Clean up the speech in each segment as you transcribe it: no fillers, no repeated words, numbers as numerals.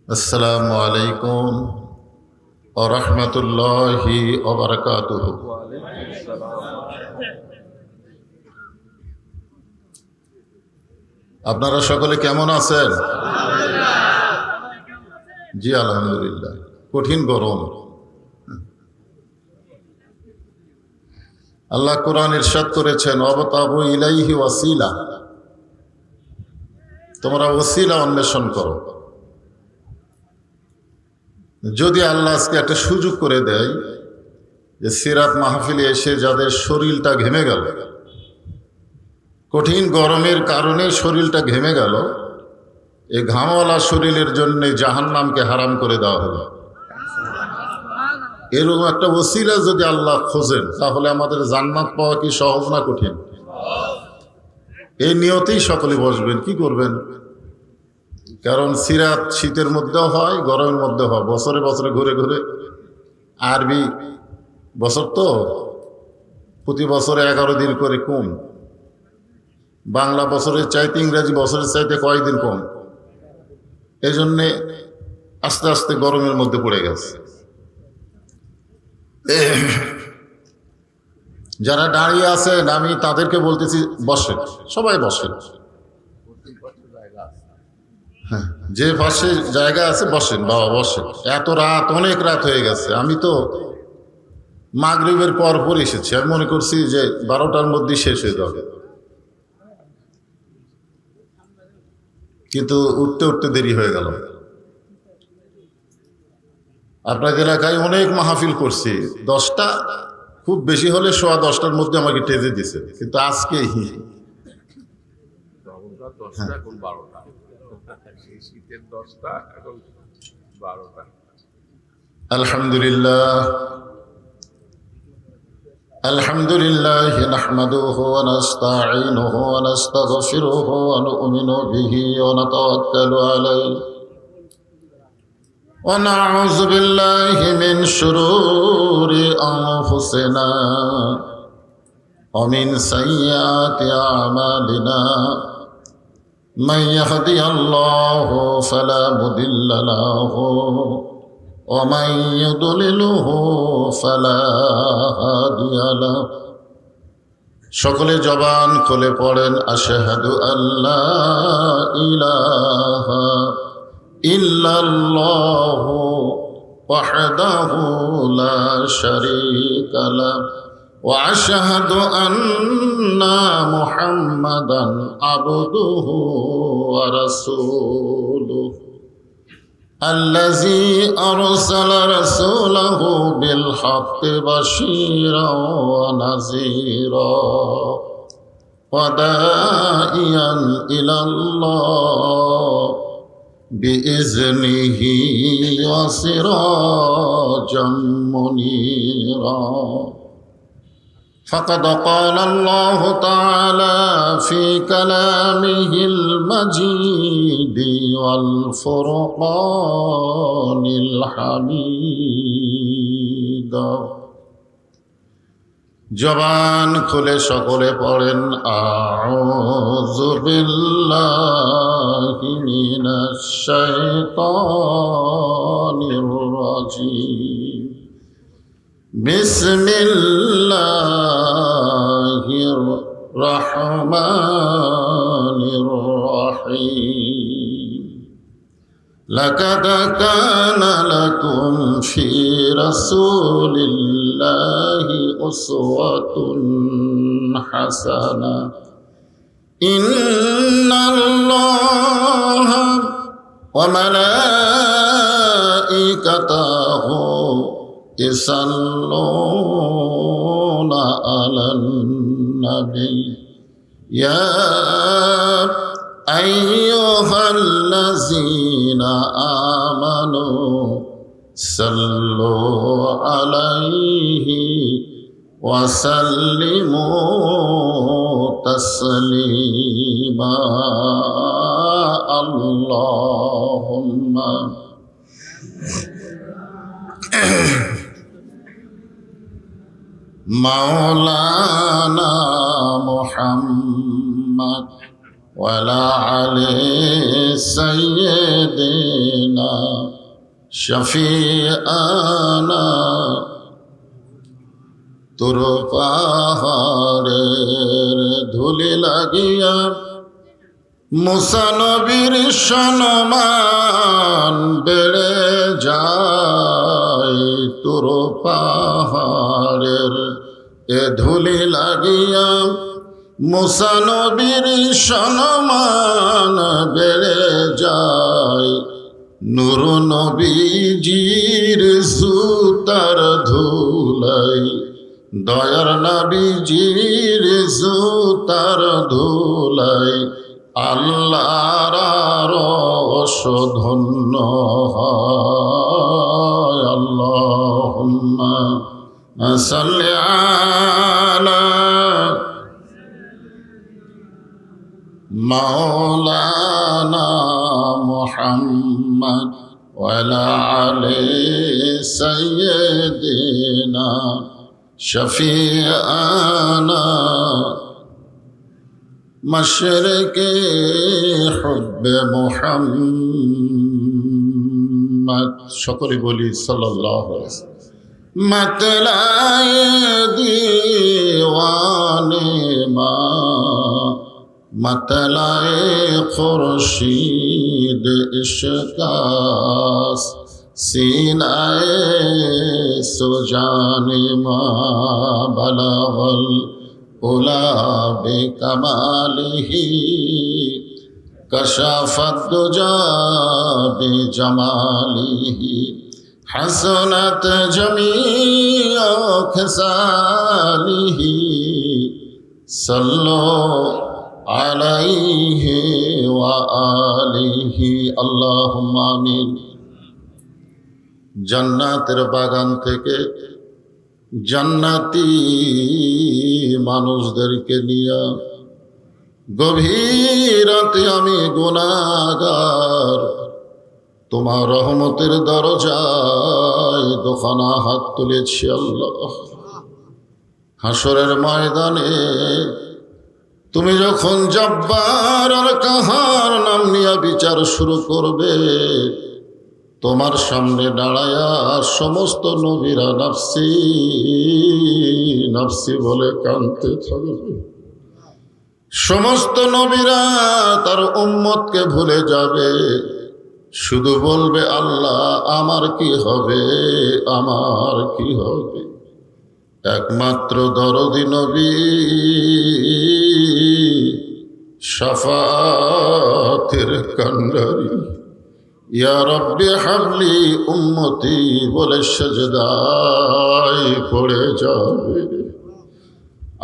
আসসালামু আলাইকুম ওয়া রাহমাতুল্লাহি ওয়া বারাকাতুহু। আপনারা সকলে কেমন আছেন? জি আলহামদুলিল্লাহ। কঠিন গরম। আল্লাহ কোরআন ইরশাদ করেছেন, ওয়াবতাগু ইলাইহি ওয়াসিলা, তোমরা ওসিলা অন্বেষণ করো। যদি আল্লাহ আজকে একটা সুযোগ করে দেয় যে সিরাত মাহফিলে এসে যাদের শরীরটা ঘেমে গেল, কঠিন গরমের কারণে শরীরটা ঘেমে গেল, এই ঘামওয়ালা শরীরের জন্য জাহান্নামকে হারাম করে দেওয়া হলো। এরকম একটা ওসিলা যদি আল্লাহ খোঁজেন, তাহলে আমাদের জান্নাত পাওয়া কি সহজ না কঠিন? এই নিয়তেই সকলে বসবেন। কি করবেন? কারণ সিরাত শীতের মধ্যেও হয়, গরমের মধ্যে হয়, বছরে বছরে ঘুরে ঘুরে। আরবি বছর তো প্রতি বছরে 11 দিন করে কম। বাংলা বছরের চাইতে ইংরেজি বছরের চাইতে কয়েকদিন কম। এই জন্যে আস্তে আস্তে গরমের মধ্যে পড়ে গেছে। যারা দাঁড়িয়ে আছেন, আমি তাদেরকে বলতেছি বসেন, সবাই বসেন। হ্যাঁ, যে পাশে জায়গা আছে বসেন, বাবা বসেন। এত রাত, অনেক রাত হয়ে গেছে। আমি তো মাগরিবের পর পর এসেছি। আমি মনে করছি যে 12টার মধ্যেই শেষ হয়ে যাবে, কিন্তু উঠতে উঠতে দেরি হয়ে গেল। আপনার এলাকায় অনেক মাহফিল করছি, 10টা খুব বেশি হলে 10:15টার মধ্যে আমাকে টেজে দিছে, কিন্তু আজকে আলহামদুলিল্লাহ আলহামদুলিল্লাহ নাহমাদুহু ওয়া নাস্তাঈনুহু ওয়া নাস্তাগফিরুহু ওয়া নু'মিনু বিহি ওয়া নাতাওয়াক্কালু আলাইহি ওয়া নাউযু বিল্লাহি মিন শুরুরি আনফুসিনা ওয়া মিন সাইয়্যাতি আ'মালিনা মান ইয়াহদিহিল্লাহু ফালা মুদিল্লা লাহু ওয়া মান ইউদ্লিলহু ফালা হাদিয়া লাহু। সকলে জবান খুলে পড়েন, আশহাদু আল্লা ইলাহা ইল্লাল্লাহু ওয়াহদাহু লা শারীকা লাহু ওয়া আশহাদু আন্না মুহাম্মাদান আবদুহু ওয়া রাসূলুহু الذي أرسل رسوله بالحق بشيرا ونذيرا وداعيا إلى الله بإذنه وسراجا منيرا. فقد قال الله تعالى في كلامه المجيد والفرقان الحميد. জবান খুলে সকলে পড়েন, আউযু বিল্লাহি মিনাশ শাইতানির রাজীম। বিসমিল্লাহির রহমানির রহিম। লাকাদ কানা লাকুম ফি রাসূলিল্লাহি উসওয়াতুন হাসানাহ। ইন্নাল্লাহা ওয়া মালাইকাতাহু ইসাল্লুনা আলান নবী ইয়া আইয়ুহাল্লাযীনা আমানু সাল্লু আলাইহি ওয়া সাল্লিমু তাসলিমা। আল্লাহুম্মা মাওলানা মুহাম্মদ وعلى آل سيدنا شفيعنا তোর পাহাড়ের ধুলি লাগিয়া মুসা নবীর সম্মান বেড়ে যায় তোর পাহাড়ের এ ধুলি লাগিয়া মুসা নবীর সম্মান বেড়ে যায় নূর নবীজির সুতার ধুলাই দয়ার নবীজির সুতার ধুলাই আল্লাহর আরশ ধন্য হয় আল্লাহুম্মা সাল্লি আলা মাওলানা মুহাম্মদ ওয়া আলা আলি সাইয়্যিদিনা শফিআনা মশরিকে হুব্বে মুহাম্মদ সকলে বলি সাল্লাল্লাহু আলাইহি ওয়াসাল্লাম मतलाए दीवाने मा मतलाए खुर्शीद इश्कास सीनाए सुजाने मा बलागल उला बिकमालिही कशाफत दुजा बिजमालिही حسنت جميع خصاله صلوا عليه وآله اللهم آمين জান্নাতের বাগান থেকে জান্নাতি মানুষদেরকে নিয়ে গভীর রাতে আমি গুনাহগার তোমার রহমতের দরজায় দোখানা হাত তুলেছি আল্লাহ। হাসরের ময়দানে তুমি যখন জব্বার আর কাহার নাম নিয়ে বিচার শুরু করবে, তোমার সামনে দাঁড়ায়া সমস্ত নবীরা নাফসি নাফসি বলে কাঁদতে থাকবে। সমস্ত নবীরা তার উম্মতকে ভুলে যাবে, শুধু বলবে আল্লাহ আমার কি হবে, আমার কি হবে। একমাত্র দরদি নবী শাফাতের কান্ডারি ইয়া রব্বি হাবলি উম্মতি বলে সেজদায় পড়ে যাবে।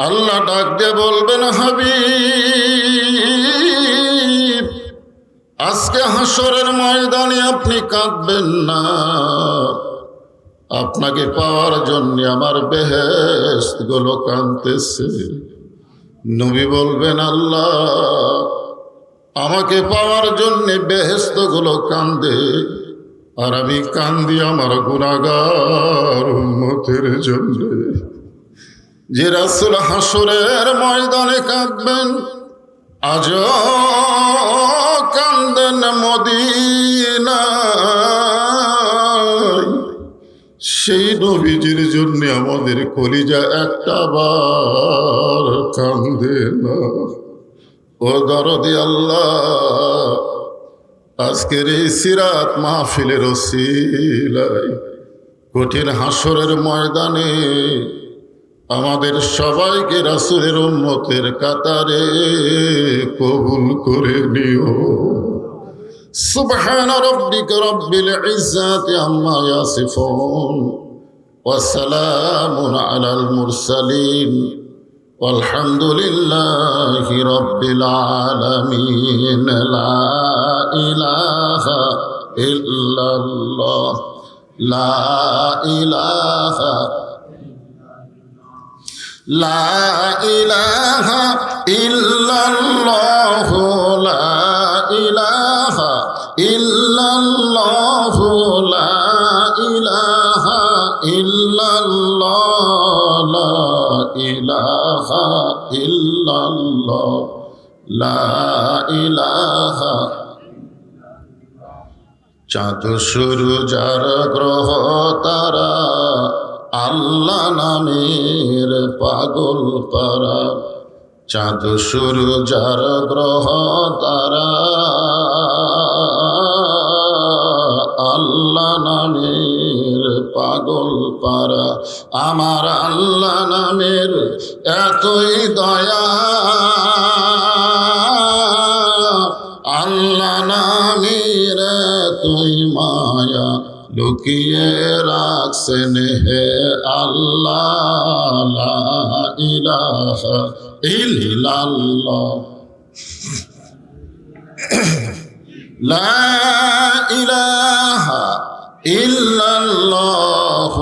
আল্লাহ ডাক দিয়ে বলবেন হাবিব আজকে হাসরের ময়দানে আপনি কাঁদবেন না, আপনাকে পাওয়ার জন্য আমার বেহেশত গুলো কাঁদতেছে। নবী বলবেন আল্লাহ আমাকে পাওয়ার জন্য বেহেশত গুলো কান্দে, আর আমি কান্দি আমার গুনাহগার উম্মতের জন্য। যে রাসূল হাসরের ময়দানে কাঁদবেন, আজ কান্দেন মদিনায়, সেই নবীজির জন্য আমাদের কলিজা একটা বার কান্দে না। ও দরদি আল্লাহ আজকের এই সিরাত মাহফিলের ওসিলায় কঠিন হাসরের ময়দানে আমাদের সবাইকে রাসূলের উম্মতের কাতারে কবুল করে নিও। সুবহান রাব্বিকা রাব্বিল ইজ্জাতি আম্মা ইয়াসিফুন ওয়া সালামুন আলাল মুরসালিন والحمد لله رب العالمين لا إله إلا الله لا إله لا إله إلا الله لا إله إلا الله لا إله إلا الله لا إله إلا الله লা ইলাহা। চাঁদ সূরজ আর গ্রহ তারা আল্লাহ নামের পাগল পারা। চাঁদ সূরজ আর গ্রহ তারা আল্লাহ নামের পাগল পারা। আমার আল্লাহ নামের এতই দয়া, আল্লাহ নামের এতই মায়া, লুকিয়ে রাখছেন হে আল্লাহ। লা ইলাহা ইল্লাল্লাহ, লা ইলাহা ইল্লাল্লাহ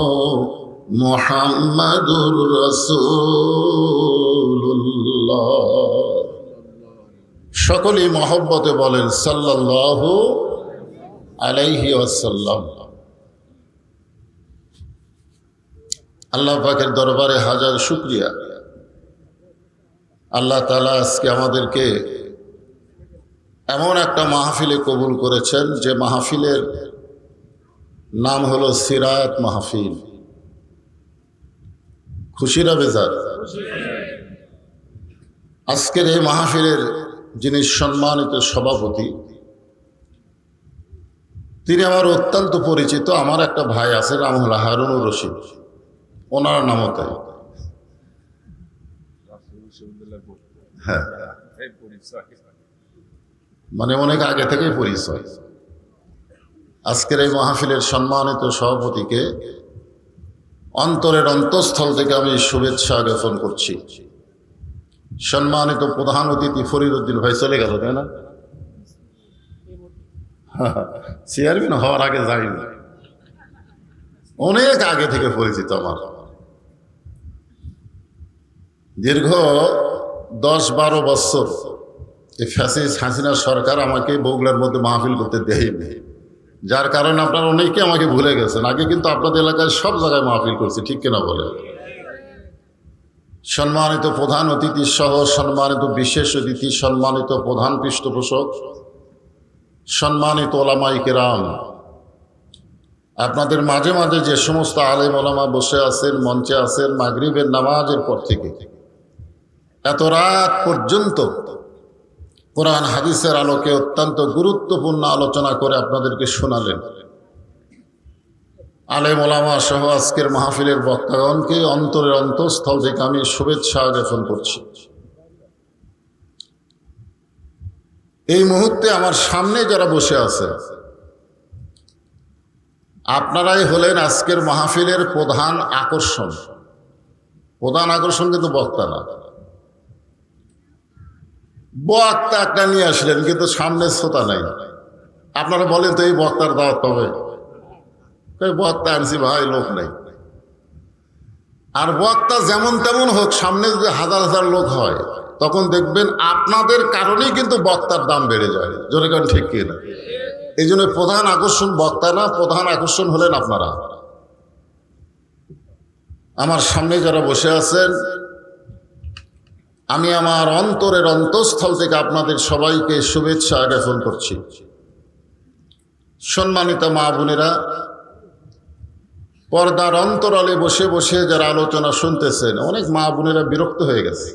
মুহাম্মাদুর রাসূলুল্লাহ। সকলেই মহব্বতে বলেন সাল্লাল্লাহু আলাইহি ওয়াসাল্লাম। আল্লাহ পাকের দরবারে হাজার শুকরিয়া। আল্লাহ তাআলা আজকে আমাদেরকে এমন একটা মাহফিলে কবুল করেছেন যে মাহফিলের নাম হলো সিরাত মাহফিল। খুশিরা বেজার? আজকের এই মাহফিলের যিনি সম্মানিত সভাপতি, তিনি আমার অত্যন্ত পরিচিত। আমার একটা ভাই আছে, নাম হলো হারুনুর রশিদ, ওনার নামও তাই। হ্যাঁ, মানে অনেক আগে থেকেই পরিচয়। আজকের এই মাহফিলের সম্মানিত সভাপতিকে অন্তরের অন্তঃস্থল থেকে আমি শুভেচ্ছা জ্ঞাপন করছি। সম্মানিত প্রধান অতিথি ফরিদউদ্দিন ভাই চলে গেল, তাই না? চেয়ারম্যান হওয়ার আগে যাইনি, অনেক আগে থেকে পরিচিত আমার। দীর্ঘ 10-12 বছর এই ফ্যাসিস্ট হাসিনা সরকার আমাকে বগুড়ার মধ্যে মাহফিল করতে দেয়নি, যার কারণে আপনারা অনেকে আমাকে ভুলে গেছেন। আগে কিন্তু আপনাদের এলাকায় সব জায়গায় মাহফিল করছি, ঠিক কিনা বলে? সম্মানিত প্রধান অতিথি সহ সম্মানিত বিশেষ অতিথি, সম্মানিত প্রধান পৃষ্ঠপোষক, সম্মানিত ওলামায়ে কেরাম, আপনাদের মাঝে মাঝে যে সমস্ত আলেম ওলামা বসে আছেন, মঞ্চে আছেন, মাগরিবের নামাজের পর থেকে এত রাত পর্যন্ত কোরআন হাদিসের আলোকে অত্যন্ত গুরুত্বপূর্ণ আলোচনা করে আপনাদেরকে শোনালেন। আলেম ওলামা সহ আজকের মাহফিলের বক্তাগণকে অন্তরের অন্তঃস্থল থেকে আমি শুভেচ্ছা জ্ঞাপন করছি। এই মুহূর্তে আমার সামনে যারা বসে আছে, আপনারাই হলেন আজকের মাহফিলের প্রধান আকর্ষণ। প্রধান আকর্ষণ কিন্তু বক্তা না। বক্তা একটা নিয়ে আসলেন, কিন্তু সামনে শ্রোতা নাই। আপনারা বলেন তো এই বক্তার দাওয়াত পাবে? বক্তা আনছি ভাই, লোক নাই। আর বক্তা যেমন তেমন হোক, সামনে যদি হাজার হাজার লোক হয়, তখন দেখবেন আপনাদের কারণেই কিন্তু বক্তার দাম বেড়ে যায়। জোরে কারণ ঠিক কি না? এই জন্য প্রধান আকর্ষণ বক্তা না, প্রধান আকর্ষণ হলেন আপনারা। আমার সামনে যারা বসে আছেন, আমি আমার অন্তরের অন্তঃস্থল থেকে আপনাদের সবাইকে শুভেচ্ছা জ্ঞাপন করছি। সম্মানিত মা বোনেরা, পর্দার অন্তরালে বসে বসে যারা আলোচনা শুনতেছেন, অনেক মা বোনেরা বিরক্ত হয়ে গেছে।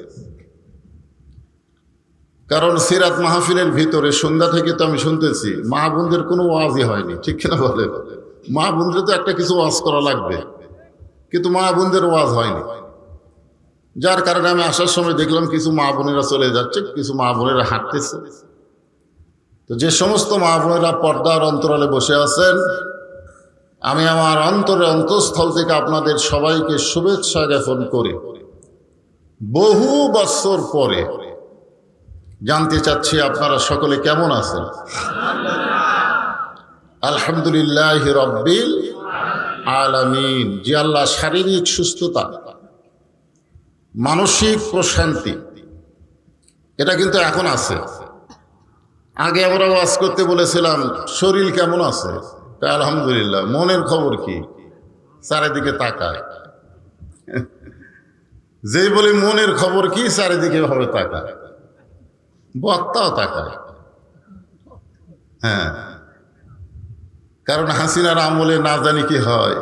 কারণ সিরাত মাহফিলের ভিতরে সন্ধ্যা থেকে তো আমি শুনতেছি মা বোনদের কোনো ওয়াজই হয়নি, ঠিক কিনা বলে? মা বোনদের তো একটা কিছু ওয়াজ করা লাগবে, কিন্তু মা বোনদের ওয়াজ হয়নি। যার কারণে আমি আসার সময় দেখলাম কিছু মা বোনেরা চলে যাচ্ছে, কিছু মা বোনেরা হাঁটতেছে। তো যে সমস্ত মা বোনেরা পর্দার অন্তরালে বসে আছেন, আমি আমার অন্তরের অন্তঃস্থল থেকে আপনাদের সবাইকে শুভেচ্ছা জ্ঞাপন করি। বহু বছর পরে জানতে চাচ্ছি আপনারা সকলে কেমন আছেন? আলহামদুলিল্লাহ রাব্বিল আলামিন। যে আল্লাহ শারীরিক সুস্থতা, মানসিক প্রশান্তি, এটা কিন্তু এখন আছে। আগে আমরা ওয়াজ করতে বলেছিলাম শরীর কেমন আছে, তাই আলহামদুলিল্লাহ। মনের খবর কি? চারিদিকে তাকায়। যেই বলি মনের খবর কি, চারিদিকে ভাবে তাকায়। বক্তাও তাকায়। হ্যাঁ, কারণ হাসিনার আমলে না জানি কি হয়,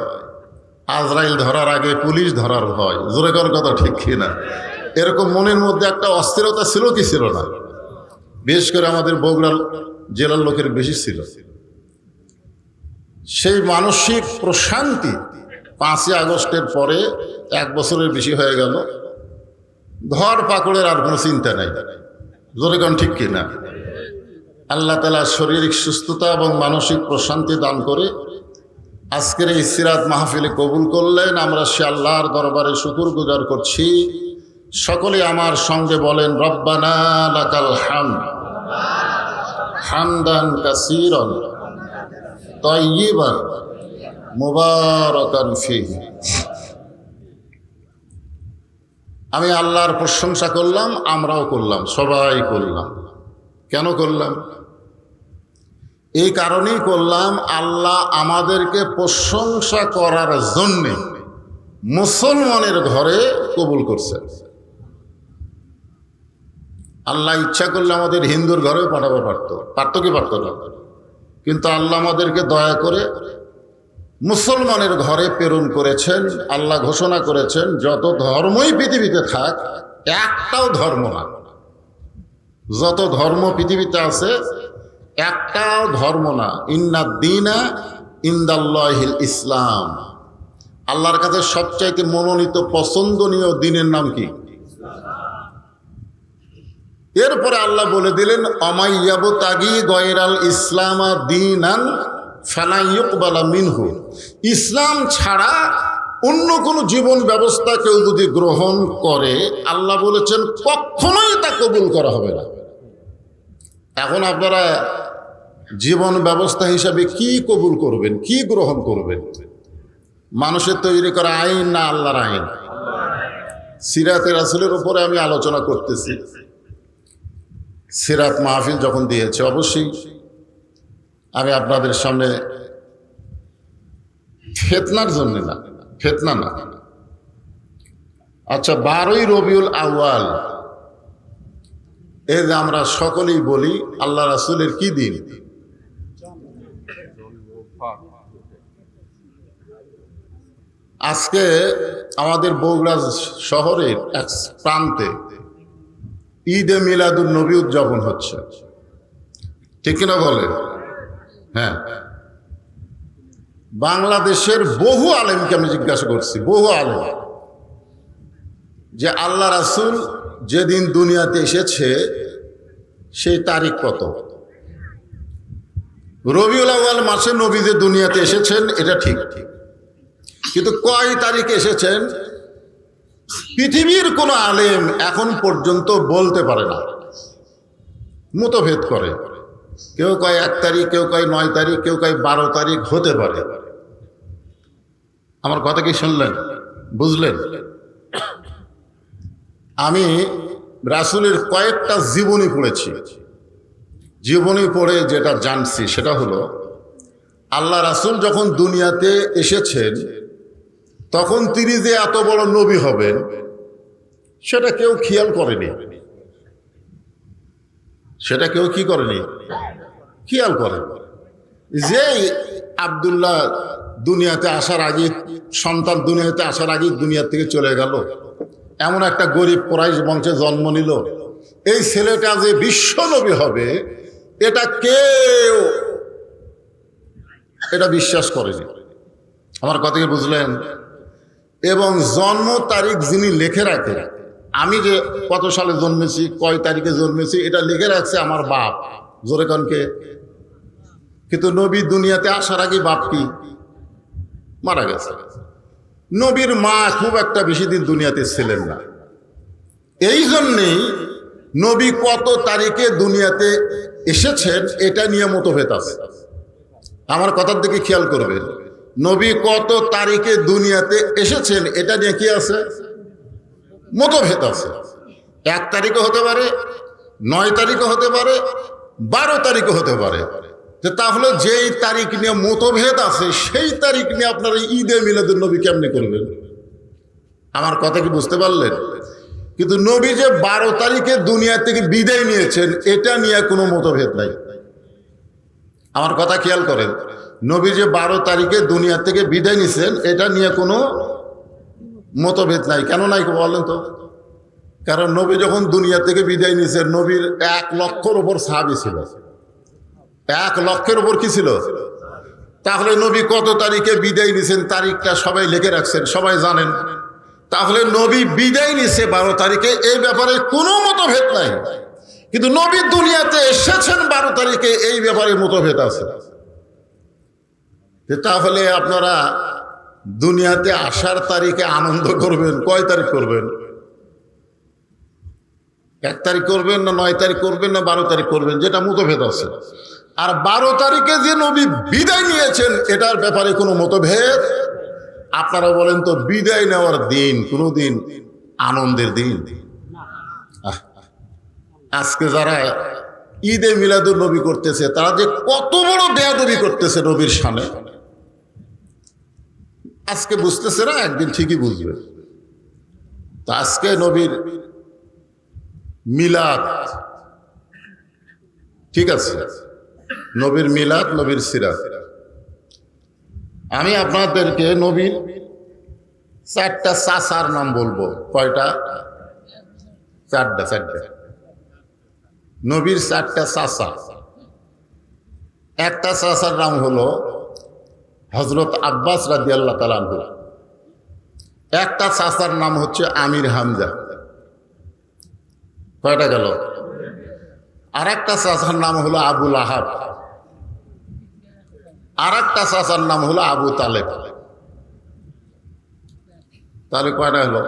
আজরাইল ধরার আগে পুলিশ ধরার ভয়। জোরে কর কথা ঠিক কিনা? এরকম মনের মধ্যে একটা অস্থিরতা ছিল কি ছিল না? বিশেষ করে আমাদের বগুড়া জেলার লোকের বেশি ছিল। সেই মানসিক প্রশান্তি 5ই আগস্টের পরে 1 বছরের বেশি হয়ে গেল, ধর পাকড়ের আর কোনো চিন্তা নাই। জোরে কন ঠিক কিনা? আল্লাহ তাআলা শারীরিক সুস্থতা এবং মানসিক প্রশান্তি দান করে আজকের এই সিরাত মাহফিলে কবুল করলেন। আমরা সে আল্লাহর দরবারে শুকরগুজার করছি। সকলে আমার সঙ্গে বলেন, রব্বানা লাকাল হামদ হামদান কাসীরান তাইয়িবান মুবারাকান ফীহি। আমি আল্লাহর প্রশংসা করলাম, আমরাও করলাম, সবাই করলাম। কেন করলাম? এই কারণেই করলাম, আল্লাহ আমাদেরকে প্রশংসা করার জন্যে মুসলমানের ঘরে কবুল করছেন। আল্লাহ ইচ্ছা করলে আমাদের হিন্দুর ঘরেও পাঠাতে পারতো কি পারতো না? কিন্তু আল্লাহ আমাদেরকে দয়া করে মুসলমানের ঘরে প্রেরণ করেছেন। আল্লাহ ঘোষণা করেছেন, যত ধর্মই পৃথিবীতে থাক, একটাও ধর্ম না। যত ধর্ম পৃথিবীতে আছে, একটাও ধর্ম না। ইন্নাদ দীনা ইনদাল্লাহিল ইসলাম। আল্লাহর কাছে সবচাইতে মনোনীত পছন্দনীয় দিনের নাম কি? এরপরে আল্লাহ বলে দিলেন, অমাইয়াবতাগি গয়রাল ইসলামা দীনান ফালা ইউকবালা মিনহু। ইসলাম ছাড়া অন্য কোনো জীবন ব্যবস্থা কেউ যদি গ্রহণ করে, আল্লাহ বলেছেন কখনোই তা কবুল করা হবে না। এখন আপনারা জীবন ব্যবস্থা হিসাবে কি কবুল করবেন, কি গ্রহণ করবেন? মানুষের তৈরি করা আইন না আল্লাহর আইন? সিরাতে রাসূলের উপরে আমি আলোচনা করতেছি। সিরাত মাহফিল যখন দিয়েছে, অবশ্যই আমি আপনাদের সামনে ফিতনার জন্য না, ফিতনা না। আচ্ছা, 12ই রবিউল আউয়াল, এই যে আমরা সকলেই বলি আল্লাহ রাসূলের কি দিন? আজকে আমাদের বগুড়া শহরের এক প্রান্তে ঈদে মিলাদুন নবী উদযাপন হচ্ছে, ঠিক কিনা বলে? হ্যাঁ, বাংলাদেশের বহু আলেমকে আমি জিজ্ঞাসা করছি, বহু আলেম, যে আল্লাহ রাসূল যেদিন দুনিয়াতে এসেছে সেই তারিখ কত? রবিউল আউয়াল মাসে নবী যে দুনিয়াতে এসেছেন এটা ঠিক, কিন্তু কয় তারিখে এসেছেন পৃথিবীর কোনো আলেম এখন পর্যন্ত বলতে পারে না, মতভেদ করে। কেউ কয় 1 তারিখ, কেউ কয় 9 তারিখ, কেউ কয় 12 তারিখ, হতে পারে। আমার কথা কি শুনলেন, বুঝলেন? আমি রাসূলের কয়েকটা জীবনী পড়েছি। জীবনী পড়ে যেটা জানছি সেটা হলো, আল্লাহ রাসূল যখন দুনিয়াতে এসেছেন তখন তিনি যে এত বড় নবী হবেন সেটা কেউ খেয়াল করেনি। সেটা কেউ কি করেনি? খেয়াল করেন। যে আব্দুল্লাহ দুনিয়াতে আসার আগে, সন্তান দুনিয়াতে আসার আগে দুনিয়া থেকে চলে গেল, এমন একটা গরিব কুরাইশ বংশে জন্ম নিল, এই ছেলেটা যে বিশ্ব নবী হবে এটা কেউ এটা বিশ্বাস করেনি। আমার কথা কি বুঝলেন? এবং জন্ম তারিখ যিনি লিখে রাখে, আমি যে কত সালে জন্মেছি, কয় তারিখে জন্মেছি, এটা লিখে রাখছে আমার বাপ। জোরে কনকে? কিন্তু নবী দুনিয়াতে আসার আগে বাপ কি মারা গেছে। নবীর মা খুব একটা বেশি দিন দুনিয়াতে ছিলেন না। এই জন্যেই নবী কত তারিখে দুনিয়াতে এসেছেন এটা নিয়ে মতভেদ আছে। আমার কথার দিকে খেয়াল করবেন, নবী কত তারিখে দুনিয়াতে এসেছেন এটা নিয়ে কি আছে? মতভেদ আছে। 1 তারিখও হতে পারে, 9 তারিখও হতে পারে, 12 তারিখও হতে পারে। তাহলে যেই তারিখ নিয়ে মতভেদ আছে সেই তারিখ নিয়ে আপনারা ঈদে মিলাদুন নবী কেমনে করবেন? আমার কথা কি বুঝতে পারলেন? কিন্তু নবী যে 12 তারিখে দুনিয়া থেকে বিদায় নিয়েছেন এটা নিয়ে কোনো মতভেদ নাই। আমার কথা খেয়াল করেন, নবী যে 12 তারিখে দুনিয়া থেকে বিদায় নিয়েছেন এটা নিয়ে কোনো মতভেদ নাই। কেন নাই বলেন তো? কারণ নবী যখন দুনিয়া থেকে বিদায় নিয়েছেন, নবীর 1 লক্ষের উপর সাহাবী ছিল। 1 লক্ষের উপর কি ছিল? তাহলে নবী কত তারিখে বিদায় নিয়েছেন তারিখটা সবাই লিখে রাখছেন, সবাই জানেন। তাহলে নবী বিদায় নিছে 12 তারিখে, এই ব্যাপারে কোনো মতভেদ নাই। কিন্তু নবী দুনিয়াতে এসেছেন 12 তারিখে, এই ব্যাপারে মতভেদ আছে। তাহলে আপনারা দুনিয়াতে আসার তারিখে আনন্দ করবেন, কয় তারিখ করবেন? 1 তারিখ করবেন না 9 তারিখ করবেন না 12 তারিখ করবেন, যেটা মতভেদ আছে। আর 12 তারিখে যে নবী বিদায় নিয়েছেন এটার ব্যাপারে কোনো মতভেদ। আপনারা বলেন তো, বিদায় নেওয়ার দিন কোনোদিন আনন্দের দিন? আজকে যারা ঈদে মিলাদুন নবী করতেছে তারা যে কত বড় বেয়াদবি করতেছে নবীর শানে, আজকে বুঝতেছে না, একদিন ঠিকই বুঝবে। তো আজকে নবীর মিলাদ, ঠিক আছে, নবীর মিলাদ, নবীর সিরাত। আমি আপনাদেরকে নবীর 4টা চাচার নাম বলবো। কয়টা? 4টা। নবীর 4টা চাচা। একটা চাচার নাম হলো হযরত আব্বাস রাদিয়াল্লাহু তাআলা আনহু। একটা চাচার নাম হচ্ছে আমির হামজা। কয়টা গেল? আর একটা চাচার নাম হলো আবু লাহাব। আর একটা চাচার নাম হলো আবু তালেব। তাহলে কয়টা হলো?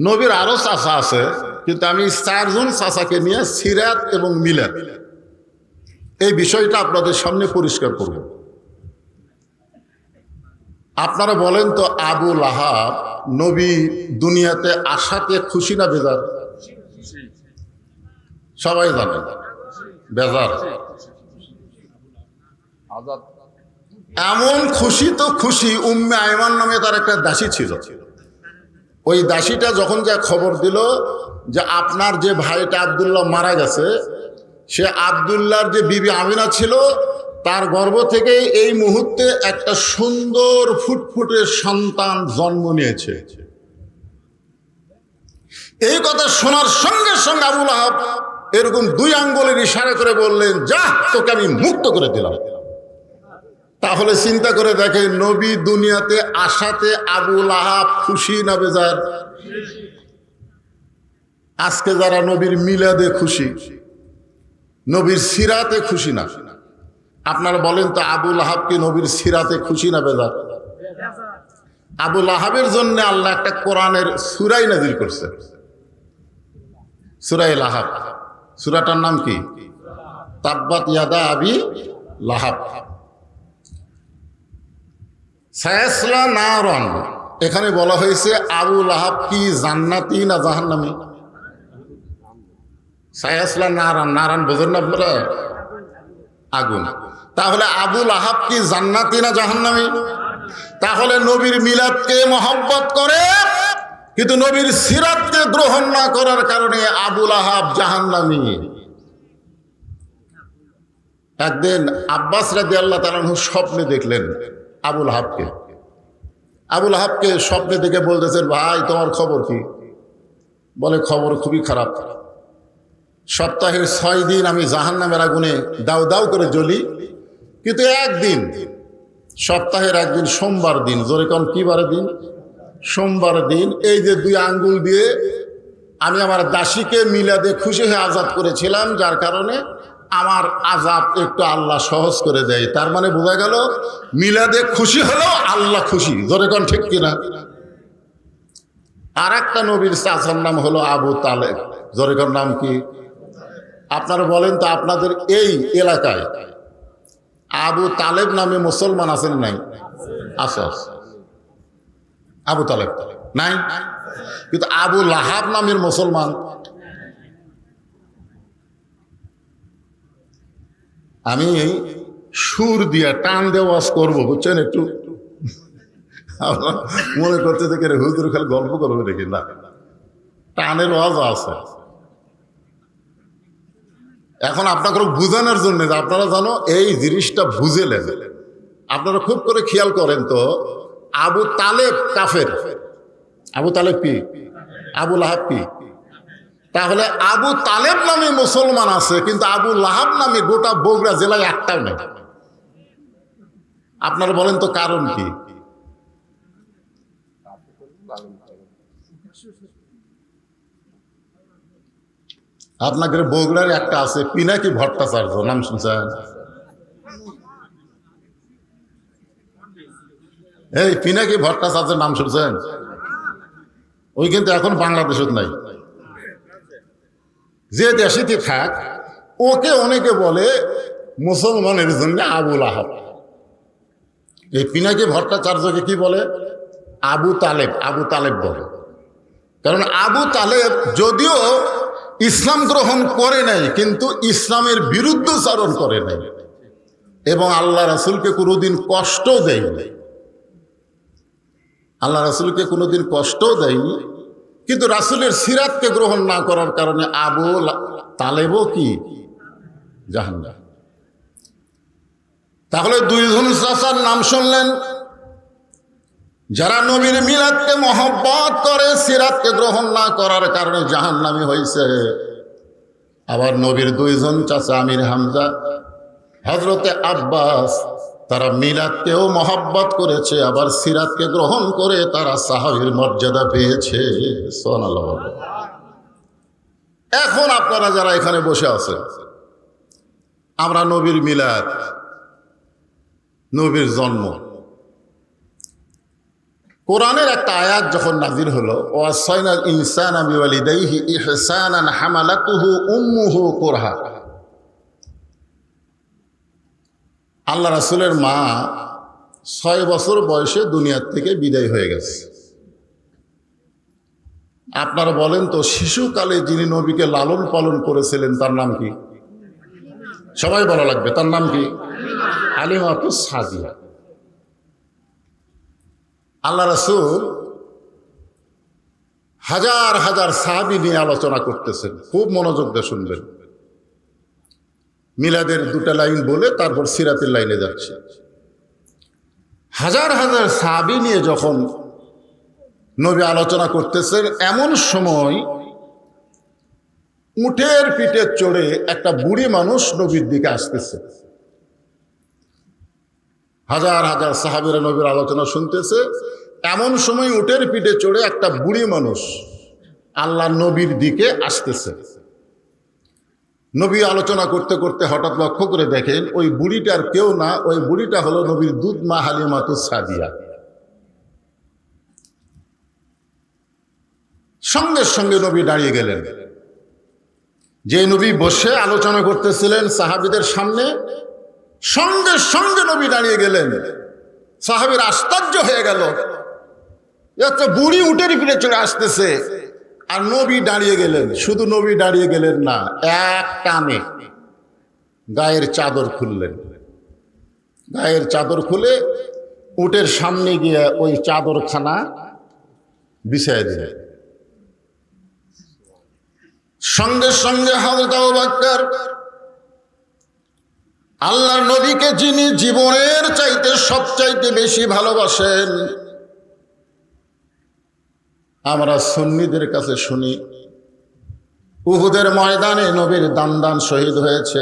নবীর আরো চাচা আছে, কিন্তু আমি 4 জন চাচাকে নিয়ে সিরাত এবং মিলাদ এই বিষয়টা আপনাদের সামনে পরিষ্কার করব। আপনারা বলেন তো, আবু লাহাব নবী দুনিয়াতে আসাতে খুশি না বেজার? সবাই জানে বেজার। এমন খুশি তো খুশি, উম্মে আয়মান নামে তার একটা দাসী ছিল। ওই দাসীটা যখন যা খবর দিল যে আপনার যে ভাইটা আব্দুল্লাহ মারা গেছে, সে আব্দুল্লাহর যে বিবি আমিনা ছিল তার গর্ভ থেকে এই মুহূর্তে একটা সুন্দর ফুটফুটে সন্তান জন্ম নিয়েছে, এই কথা শোনার সঙ্গে সঙ্গে আবু লাহাব এরকম 2 আঙ্গুলের ইশারা করে বললেন, যা, তোকে আমি মুক্ত করে দিলাম। তাহলে চিন্তা করে দেখেন, নবী দুনিয়াতে আসাতে আবু লাহাব খুশি না বেজার? আজকে যারা নবীর মিলাদে খুশি, নবীর সিরাতে খুশি না, আপনারা বলেন তো আবু লাহাব কি নবীর সিরাতে খুশি না বেজার? আবু লাহাবের জন্য আল্লাহ একটা কোরআনের সূরাই নাযিল করছে, সূরা লাহাব। সূরাটার নাম কি? তাব্বাত ইয়াদা আবি লাহাব। সায়াসলা নারন, এখানে বলা হয়েছে আবু লাহাব কি জান্নাতি না জাহান্নামী? সায়াসলা নারান, নারান বোঝেন না আপনারা? আগুন। তাহলে আবু লাহাব কি জান্নাতি না জাহান্নামী? তাহলে নবীর মিলাদকে মহব্বত করে কিন্তু নবীর সিরাতকে গ্রহণ না করার কারণে আবু লাহাব জাহান্নামী। একদিন আব্বাস রাদিয়াল্লাহু তাআলা আনহু স্বপ্নে দেখলেন আবু লাহাবকে। আবু লাহাবকে স্বপ্নে দেখে বলতেছেন, ভাই তোমার খবর কি? বলে, খবর খুবই খারাপ। সপ্তাহের 6 দিন আমি জাহান্নামের আগুনে দাউ দাউ করে জ্বলি, কিন্তু একদিন, সপ্তাহের একদিন সোমবার দিন, জোরে কোন কি বারে দিন? সোমবার দিন, এই যে 2 আঙ্গুল দিয়ে আমি আমার দাসীকে মিলাদে খুশি হয়ে আজাদ করেছিলাম, যার কারণে আমার আজাব একটু আল্লাহ সহজ করে দেয়। তার মানে বোঝা গেল মিলাদে খুশি হলো আল্লাহ খুশি, জোরে কোন ঠিক কিনা? আর একটা নবীর চাচার নাম হলো আবু তালেব, জোরে কোন নাম কি? আপনারা বলেন তো, আপনাদের এই এলাকায় আবু তালেব নামে মুসলমান আছেন নাই? আছে। আবু তালেব নাই, কিন্তু আবু লাহাব নামের মুসলমান। আমি সুর দিয়া টান দিয়ে ওয়াজ করবো, বুঝছেন? একটু মনে করতে থেকে হুজুর খালি গল্প করবে নাকি? না, টানের ওয়াজ আছে। এখন আপনাকে বুঝানোর জন্য যে আপনারা জানো এই জিনিসটা বুঝেলেন, আপনারা খুব করে খেয়াল করেন তো, আবু তালেব কাফের, আবু তালেব কি, আবু লাহাব কি? তাহলে আবু তালেব নামে মুসলমান আছে, কিন্তু আবু লাহাব নামে গোটা বগুড়া জেলায় একটাও নেই। আপনারা বলেন তো কারণ কি? আপনাদের বগুড়ার একটা আছে পিনাকি ভট্টাচার্য, নাম শুনছেন? এই পিনাকি ভট্টাচার্যের নাম শুনছেন? ওই কিন্তু এখন বাংলাদেশত নাই, যে দেশেতে থাক ওকে অনেকে বলে মুসলমানের জন্য আবু লাহাব। এই পিনাকি ভট্টাচার্যকে কি বলে? আবু তালেব, আবু তালেব বলে। কারণ আবু তালেব যদিও ইসলাম গ্রহণ করে নাই, কিন্তু ইসলামের বিরুদ্ধচারণ করে নাই এবং আল্লাহ রাসূলকে কোনোদিন কষ্ট দেয়নি, আল্লাহ রাসূলকে কোনোদিন কষ্টও দেয়নি, কিন্তু রাসূলের সিরাতকে গ্রহণ না করার কারণে আবু তালেবও কি জাহান্নাম। তাহলে দুইজন চাচার নাম শুনলেন, যারা নবীর মিলাদকে মহব্বত করে সিরাতকে গ্রহণ না করার কারণে জাহান্নামী হয়েছে। আবার নবীর দুইজন চাচা আমির হামজা, হযরতে আব্বাস, তারা মিলাদকেও মহব্বত করেছে, আবার সিরাতকে গ্রহণ করে তারা সাহাবীর মর্যাদা পেয়েছে। সুবহানাল্লাহ। এখন আপনারা যারা এখানে বসে আছেন, আমরা নবীর মিলাদ, নবীর জন্ম, কোরআনের একটা আয়াত যখন নাজিল হলো, ওয়াসাইনাল ইনসানা বিওয়ালিদাইহি ইহসানান হামালাতুহু উম্মুহু কুরহা, আল্লাহ রাসূলের মা 6 বছর বয়সে দুনিয়ার থেকে বিদায় হয়ে গেছে। আপনারা বলেন তো, শিশুকালে যিনি নবীকে লালন পালন করেছিলেন তার নাম কি? সবাই বলা লাগবে, তার নাম কি? হালিমাতুস সাদিয়া। আল্লাহ রাসূল হাজার হাজার সাহাবী নিয়ে আলোচনা করতেছেন, খুব মনোযোগ দিয়ে শুনবেন। মিলাদের 2টা লাইন বলে তারপর সিরাতের লাইনে যাচ্ছে। হাজার হাজার সাহাবী নিয়ে যখন নবী আলোচনা করতেছেন, এমন সময় উটের পিঠে চড়ে একটা বুড়ি মানুষ নবীর দিকে আসতেছে। হাজার হাজার সাহাবীরা নবীর আলোচনা শুনতেছে, এমন সময় উটের পিঠে চড়ে একটা বুড়ি মানুষ আল্লাহ নবীর দিকে আসতেছে। নবী আলোচনা করতে করতে হঠাৎ লক্ষ্য করে দেখেন ওই বুড়িটার কেউ না, ওই বুড়িটা হলো নবীর দুধ মা হালিমাতুস সাদিয়া। সঙ্গে সঙ্গে নবী দাঁড়িয়ে গেলেন। যে নবী বসে আলোচনা করতেছিলেন সাহাবীদের সামনে, সঙ্গে সঙ্গে নবী দাঁড়িয়ে গেলেন। সাহাবীরা আশ্চর্য হয়ে গেল, একটা বুড়ি উটের পিঠে চলে আসতেছে আর নবী দাঁড়িয়ে গেলেন। শুধু নবী দাঁড়িয়ে গেলেন না, এক টানে গায়ের চাদর খুললেন। গায়ের চাদর খুলে উটের সামনে গিয়ে ওই চাদরখানা বিছায় দিলেন। সঙ্গে সঙ্গে হযরত আবু বকর, আল্লাহর নবীকে যিনি জীবনের চাইতে সবচাইতে বেশি ভালোবাসেন, আমরা সুন্নিদের কাছে শুনি উহুদের ময়দানে নবীর দান শহীদ হয়েছে,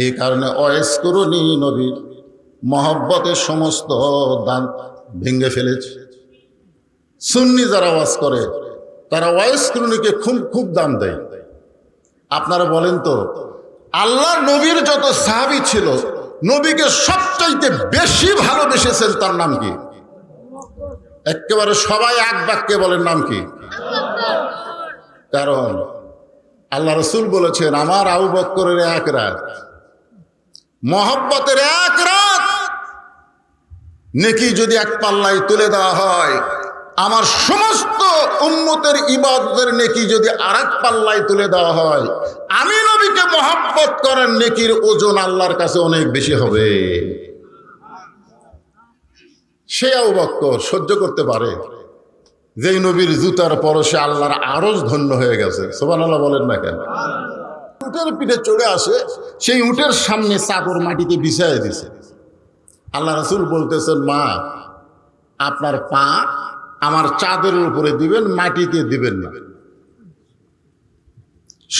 এই কারণে ওয়াইস করুনি নবীর মহব্বতের সমস্ত দান ভেঙে ফেলেছে। সুন্নি যারা ওয়াজ করে তারা ওয়াইস করুনিকে খুব খুব দাম দেয়। আপনারা বলেন তো, আল্লাহর নবীর যত সাহাবী ছিল, নবীকে সবচাইতে বেশি ভালোবেসেছেন তার নাম কি? একেবারে সবাই এক বাক্যে বলেন, নাম কি? কারণ আল্লাহ রাসূল বলেছেন, আমার আবু বকরের এক রাত, মহব্বতের এক রাত নেকি যদি এক পাল্লায় তুলে দেওয়া হয়, আমার সমস্ত উম্মতের ইবাদতের নেকি যদি আরেক পাল্লায় তুলে দেওয়া হয়, আমি নবীকে মহব্বত করার নেকির ওজন আল্লাহর কাছে অনেক বেশি হবে। সে আবু বকর সহ্য করতে পারে? যেই নবীর জুতার পরশে আল্লাহর আরজ ধন্য হয়ে গেছে। সুবহানাল্লাহ বলেন না কেন? উটের পিঠে চড়ে আসে, সেই উটের সামনে চাদর মাটিতে বিছাইয়ে দিছে। আল্লাহ রাসূল বলতেছেন, মা আপনার পা আমার চাদরের উপরে দিবেন, মাটিতে দিবেন না।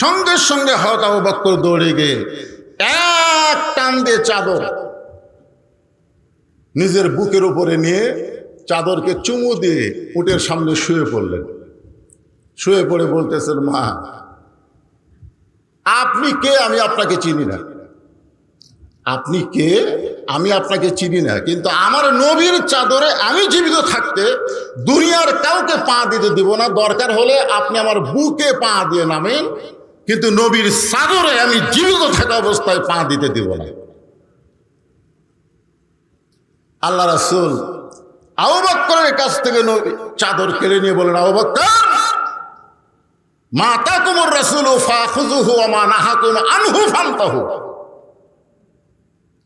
সঙ্গে সঙ্গে হযরত আবু বকর দৌড়ে গিয়ে এক টান দিয়ে চাদর নিজের বুকের উপরে নিয়ে চাদরকে চুমু দিয়ে উটের সামনে শুয়ে পড়লেন। শুয়ে পড়ে বলতেছেন, মা আপনি কে? আমি আপনাকে চিনি না। আপনি কে? আমি আপনাকে চিনি না, কিন্তু আমার নবীর চাদরে আমি জীবিত থাকতে দুনিয়ার কাউকে পা দিতে দিব না। দরকার হলে আপনি আমার বুকে পা দিয়ে নামেন, কিন্তু নবীর চাদরে আমি জীবিত থাকা অবস্থায় পা দিতে দিব না। আল্লাহ রাসূল আবু বকরের কাছ থেকে চাদর কেড়ে নিয়ে বলেন, আবু বকর মা আতাকুমুর রাসূলু ফাখুযুহু ওয়া মা নাহাকুম আনহু ফান্তাহু।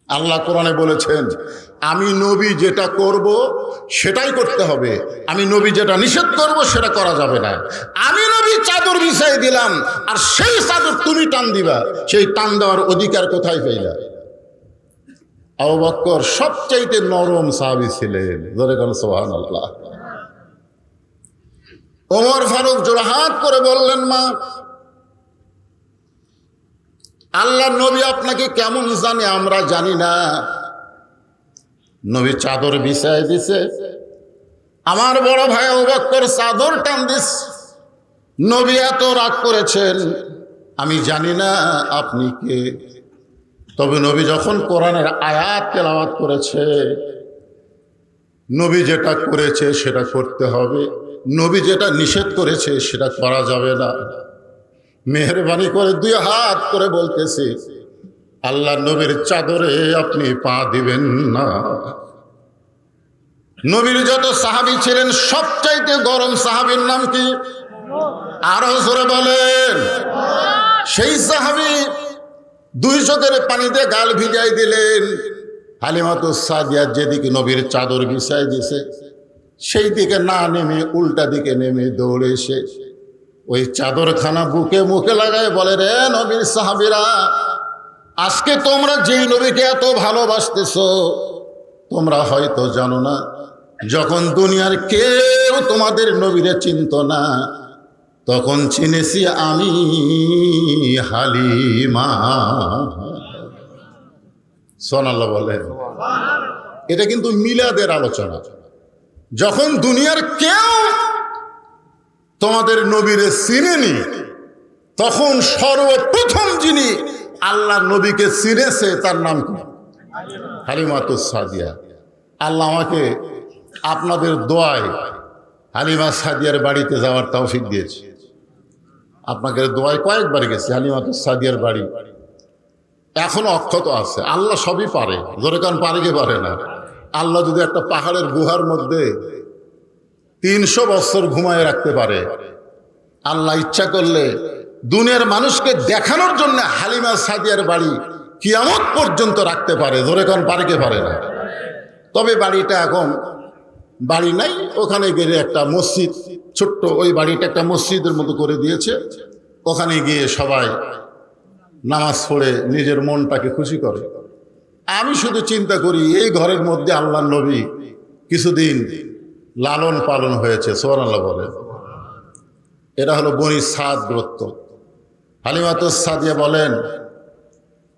আল্লাহ কোরআনে বলেছেন, আমি নবী যেটা করব সেটাই করতে হবে, আমি নবী যেটা নিষেধ করব সেটা করা যাবে না। আমি নবী চাদর বিছাই দিলাম, আর সেই চাদর তুমি টান দিবা, সেই টান দেওয়ার অধিকার কোথায় পেইলা? আবু বকর সবচাইতে নরম সাহাবী ছিলেন, জোরে বলেন সুবহানাল্লাহ। ওমর ফারুক জোড়হাত করে বললেন, মা আল্লাহ নবী আপনাকে কেমন জানে আমরা জানি না। নবী চাদর বিছাই দিছে, আমার বড় ভাই আবু বকর চাদর টান দিস, নবী এত রাগ করেছেন, আমি জানি না আপনি কে। তবে নবী যখন কোরআনের আয়াত তেলাওয়াত করেছে, নবী যেটা করেছে সেটা করতে হবে, নবী যেটা নিষেধ করেছে সেটা করা যাবে না। মেহেরবানি করে দুই হাত করে বলতেছি, আল্লাহ নবীর চাদরে আপনি পা দিবেন না। নবীর যত সাহাবী ছিলেন সবচাইতে গরম সাহাবীর নাম কি? আরো জোরে বলেন। সেই সাহাবী দুই চোখের পানিতে গাল ভিজাই দিলেন। হালিমাতুস সাদিয়া যেদিকে নবীর চাদর বিছাই দিছে সেই দিকে না নেমে উল্টা দিকে নেমে দৌড়ে এসে ওই চাদরখানা বুকে মুখে লাগায় বলে, রে নবীর সাহাবীরা, আজকে তোমরা যেই নবীকে এত ভালোবাসতেছো তোমরা হয়তো জানো না, যখন দুনিয়ার কেউ তোমাদের নবীরে চিনত না তখন চিনেছি আমি হালিমা। সুবহানাল্লাহ বলেন। এটা কিন্তু মিলাদের আলোচনা। যখন দুনিয়ার কেউ তোমাদের নবীরে চিনেনি তখন সর্বপ্রথম যিনি আল্লাহ নবীকে চিনেছে তার নাম কি? হালিমাতুস সাদিয়া। আল্লাহ আমাকে আপনাদের দোয়ায় হালিমা সাদিয়ার বাড়িতে যাওয়ার তৌফিক দিয়েছে। আপনাদের দোয়ায় কয়েকবার গেছি। হালিমাতুস সাদিয়ার বাড়ি এখনো অক্ষত আছে। আল্লাহ সবই পারে, জোরে কান পারে কে পারে না? আল্লাহ যদি একটা পাহাড়ের গুহার মধ্যে 300 বছর ঘুমায় রাখতে পারে, আল্লাহ ইচ্ছা করলে দুনিয়ার মানুষকে দেখানোর জন্য হালিমা সাদিয়ার বাড়ি কিয়ামত পর্যন্ত রাখতে পারে, জোরে কান পারে কে পারে না? তবে বাড়িটা এখন বাড়ি নাই, ওখানে গেলে একটা মসজিদ, ছোট্ট ওই বাড়িটা একটা মসজিদের মতো করে দিয়েছে। ওখানে গিয়ে সবাই নামাজ পড়ে নিজের মনটাকে খুশি করে। আমি শুধু চিন্তা করি এই ঘরের মধ্যে আল্লাহর নবী কিছুদিন লালন পালন হয়েছে। সুবহানাল্লাহ বলে। এটা হলো বনি সাদ গোত্র। হালিমাতুস সাদিয়া বলেন,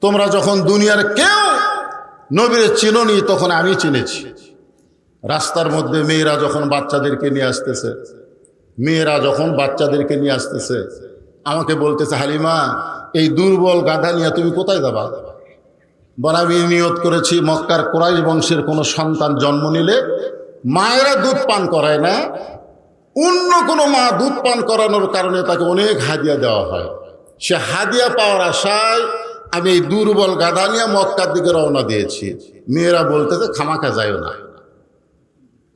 তোমরা যখন দুনিয়ার কেউ নবীর চিনোনি তখন আমি চিনেছি। রাস্তার মধ্যে মেয়েরা যখন বাচ্চাদেরকে নিয়ে আসতেছে, আমাকে বলতেছে, হালিমা এই দুর্বল গাধা নিয়ে তুমি কোথায় যাবা? বলে, আমি নিয়ত করেছি মক্কার কুরাইশ বংশের কোনো সন্তান জন্ম নিলে মায়েরা দুধ পান করায় না, অন্য কোনো মা দুধ পান করানোর কারণে তাকে অনেক হাদিয়া দেওয়া হয়। সে হাদিয়া পাওয়ার আশায় আমি এই দুর্বল গাধা নিয়ে মক্কার দিকে রওনা দিয়েছি। মেয়েরা বলতেছে, খামাখা যাইও না।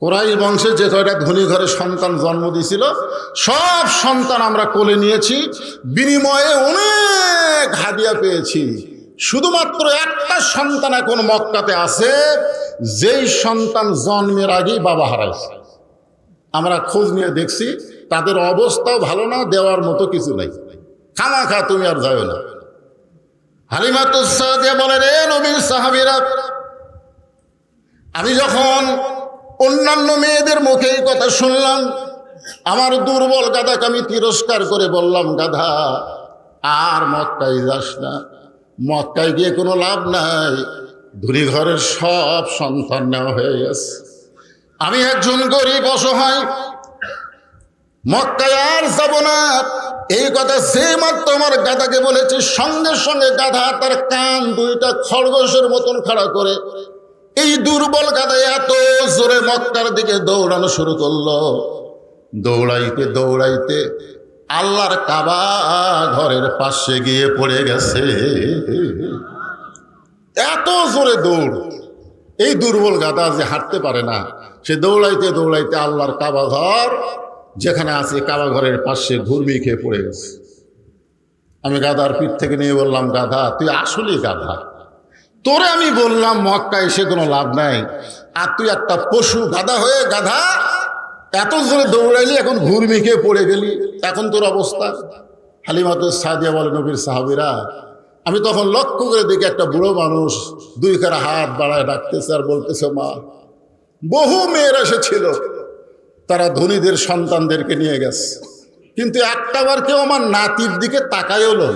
কুরাইশ বংশে যে কয়টা ধনী ঘরে সন্তান জন্ম দিয়েছিল সব সন্তান আমরা কোলে নিয়েছি, বিনিময়ে অনেক হাদিয়া পেয়েছি। শুধুমাত্র একটা সন্তান এখন মক্কাতে আছে, যেই সন্তান জন্মের আগেই বাবা হারাইছে। আমরা খোঁজ নিয়ে দেখছি তাদের অবস্থাও ভালো না, দেওয়ার মতো কিছু নাই। খামাখা তুমি আর যাও না। হালিমাতুস সাদিয়া বলে, রে নবীর সাহাবীরা, আমি যখন অন্যান্য মেয়েদের মুখে এই কথা শুনলাম, আমার দুর্বল গাধাকে আমি তিরস্কার করে বললাম, গাধা আর মক্কায় যাস না, মক্কায় গিয়ে কোনো লাভ নাই, ধনী ঘরের সব সন্তান নেওয়া হয়ে গেছে। আমি একজন গরিব অসহায়, মক্কায় আর যাব না। এই কথা যে মাত্র আমার গাধাকে বলেছে, সঙ্গে সঙ্গে গাধা তার কান দুইটা খরগোশের মতন খাড়া করে এই দুর্বল গাধা এত জোরে মক্কার দিকে দৌড়ানো শুরু করলো। দৌড়াইতে দৌড়াইতে আল্লাহর কাবা ঘরের পাশে গিয়ে পড়ে গেছে। এত জোরে দৌড়, এই দুর্বল গাধা যে হাঁটতে পারে না, সে দৌড়াইতে দৌড়াইতে আল্লাহর কাবা ঘর যেখানে আছে, কাবা ঘরের পাশে ঘুরমি খেয়ে পড়ে গেছে। আমি গাধার পিঠ থেকে নিয়ে বললাম, গাধা তুই আসলেই গাধা, তোরে আমি বললাম মক্কা এসে কোনো লাভ নাই, আর তুই একটা পশু গাধা হয়ে গাধা এত জোরে দৌড়াইলি, এখন ঘুরমি খেয়ে পড়ে গেলি, এখন তোর অবস্থা। হালিমাতুস সাদিয়া বলে, নবীর সাহাবীরা, আমি তখন লক্ষ্য করে দেখি একটা বুড়ো মানুষ দুই খানা হাত বাড়ায় ডাকতেছে আর বলতেছে, মা। বহু মেয়েরা এসেছিল, তারা ধনীদের সন্তানদেরকে নিয়ে গেছে, কিন্তু একটাবার কেউ আমার নাতির দিকে তাকায়ও না।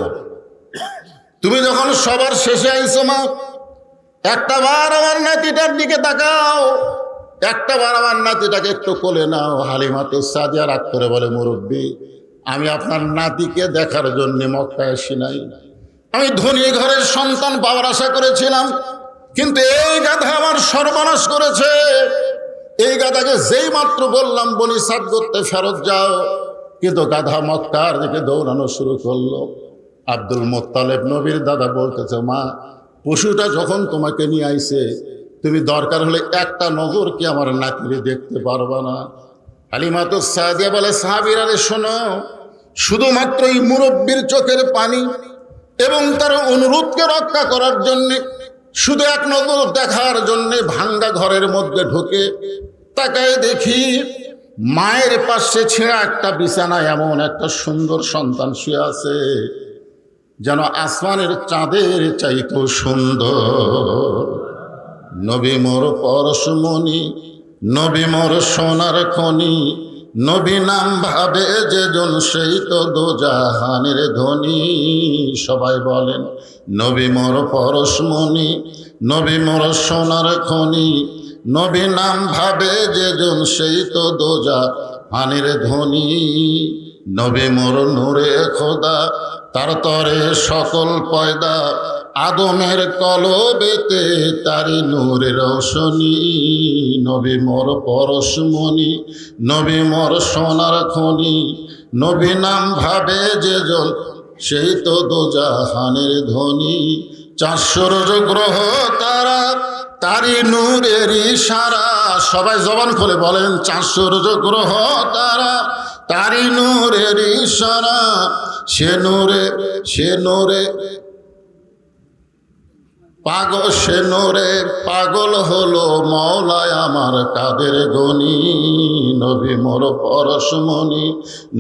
তুমি যখন সবার শেষে আইছো মা, একটাবার আমার নাতিটার দিকে তাকাও, একটাবার আমার নাতিটাকে একটু কোলে নাও। হালিমাতুস সাদিয়া রাগ করে বলে, মুরব্বী, আমি আপনার নাতিকে দেখার জন্য মক্কায় আসি নাই, আমি ধনী ঘরের সন্তান পাওয়ার আশা করেছিলাম, কিন্তু এই গাধা আমার সর্বনাশ করেছে। এই গাধাকে যেই মাত্র বললাম বনি সাদ করতে ফেরত যাও, কিন্তু গাধা মক্কার দিকে দৌড়ানো শুরু করলো। আব্দুল মুত্তালিব নবীর দাদা বলতেছে, মা, পশুটা যখন তোমাকে নিয়ে আইছে, তুমি দরকার হলে একটা নজর কি আমার নাতিরে দেখতে পারবা না? হালিমাতুস সাদিয়া বলে, সাহাবীরা রে শোনো, শুধুমাত্র এই মুরব্বীর চোখের পানি এবং তার অনুরোধকে রক্ষা করার জন্যে, শুধু এক নজর দেখার জন্যে ভাঙ্গা ঘরের মধ্যে ঢুকে তাকায় দেখি মায়ের পাশে ছেঁড়া একটা বিছানায় এমন একটা সুন্দর সন্তান শুয়ে আছে, যেন আসমানের চাঁদের চাইতো সুন্দর। নবী মোর পরশমণি, নবী মোর সোনার খনি, নবী নাম ভাবে যেজন সেই তো দোজাহানের ধনী। সবাই বলেন, নবী মোর পরশমণি, নবী মোর সোনার খনি, নবী নাম ভাবে যেজন সেই তো দোজাহানের ধনী। নবী মোর নূরে খোদা, তার তরে সকল পয়দা, আদমের কলবেতে তারি নূরের রোশনী। নবী মোর পরশমণি, নবী মোর সোনার খনি, নবী নাম ভাবে যেজন সেই তো দোজাহানের ধনী। 400 গ্রহ তারা, তারি নূরের ইশারা। সবাই জবান খুলে বলেন, 400 গ্রহ তারা, তারি নূরের ইশারা। সে নূরে, সে নূরে পাগল, সে নূরে পাগল হলো মওলায় আমার কাদের গনি। নবী মোর পরশমণি,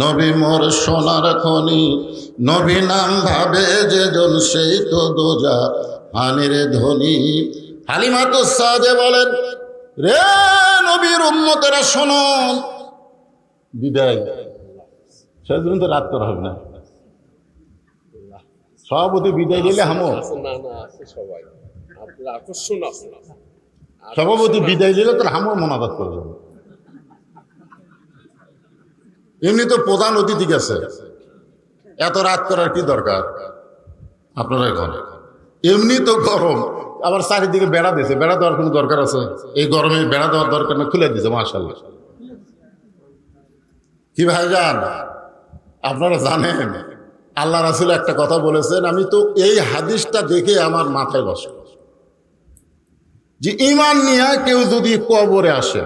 নবী মোর সোনার খনি, নবী নাম ভাবে যেজন সেই তো দোজাহানের ধনী। হালিমাতুস সাদিয়া বলেন, রে নবীর উম্মতেরা শোনো, বিদায় সেদিন তো রাত করা হবে না, সভাপতি বিদায় দিলে হামো, সভাপতি বিদায় দিলে তোর হামো মোনাজাত করে যাবে। এমনি তো প্রধান অতিথি গেছে, এত রাত করার কি দরকার? আপনারা ঘরে এমনি তো গরম, আবার চারিদিকে বেড়া দিয়েছে, বেড়া দেওয়ার কোনো দরকার আছে? এই গরমে বেড়া দেওয়ার দরকার না, খুলে দিয়েছে। মাশাআল্লাহ। কি ভাইজান, আপনারা জানেন আল্লাহ রাসূল একটা কথা বলেছেন, আমি তো এই হাদিসটা দেখে আমার মাথায় বসে, যে ঈমান নিয়ে কেউ যদি কবরে আসে,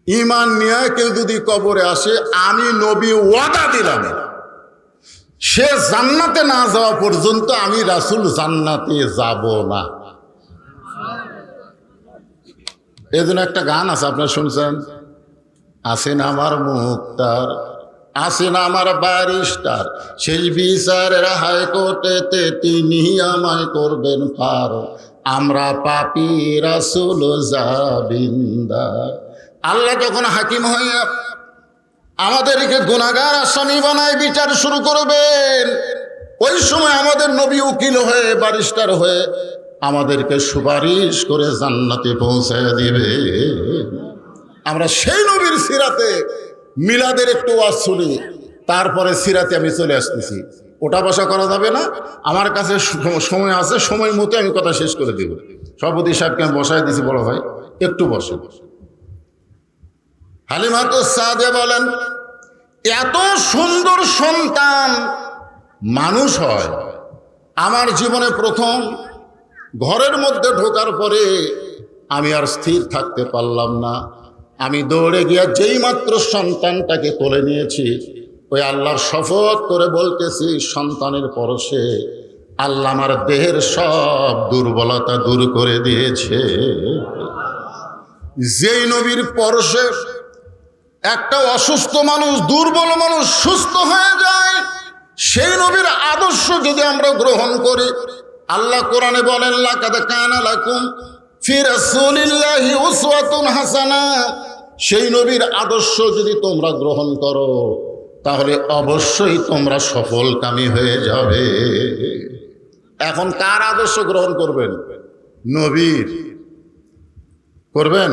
ঈমান নিয়ে কেউ যদি কবরে আসে, আমি নবী ওয়াদা দিলাম, সে জান্নাতে না যাওয়া পর্যন্ত আমি রাসূল জান্নাতে যাব না। এই জন্য একটা গান আছে, আপনারা শুনছেন, আছেন আমার মুক্তার, আছেন আমার ব্যারিস্টার, সেই বিচারের হাইকোর্টেতে তিনি আমায় করবেন পার। আমরা পাপী রাসূল জাবিন্দার। আল্লাহ যখন হাকিম হইয়া আমাদেরকে গুনাহগার আসামি বানায় বিচার শুরু করবেন, ওই সময় আমাদের নবী উকিল হয়ে ব্যারিস্টার হয়ে আমাদেরকে সুপারিশ করে জান্নাতে পৌঁছায় দিবে। আমরা সেই নবীর সিরাতে মিলাদের একটু ওয়াজ শুনি, তারপরে সিরাতে আমি চলে আসতেছি। ওটা বসা করা যাবে না, আমার কাছে সময় আছে, সময় মতো আমি কথা শেষ করে দেব। সভাপতি সাহেবকে আমি বসায় দিছি, বড় ভাই একটু বসে। হালিমাতুস সাদিয়া বলেন, এত সুন্দর সন্তান মানুষ হয়। আমার জীবনে প্রথম ঘরের মধ্যে ঢোকার পরে আমি আর স্থির থাকতে পারলাম না। আমি দৌড়ে গিয়ে যেই মাত্র সন্তানটাকে কোলে নিয়েছি, ওই আল্লাহর শপথ করে বলতেছি, সন্তানের পরশে আল্লাহ আমার দেহের সব দুর্বলতা দূর করে দিয়েছে। যেই নবীর পরশে একটা অসুস্থ মানুষ, দুর্বল মানুষ সুস্থ হয়ে যায়, সেই নবীর আদর্শ যদি আমরা গ্রহণ করি, আল্লাহ কোরআনে বলেন, লাকাদ কানা লাকুম ফি রাসূলিল্লাহি উসওয়াতুন হাসানা। সেই নবীর আদর্শ যদি তোমরা গ্রহণ করো, তাহলে অবশ্যই তোমরা সফলকামী হয়ে যাবে। এখন কার আদর্শ গ্রহণ করবেন? নবীর করবেন?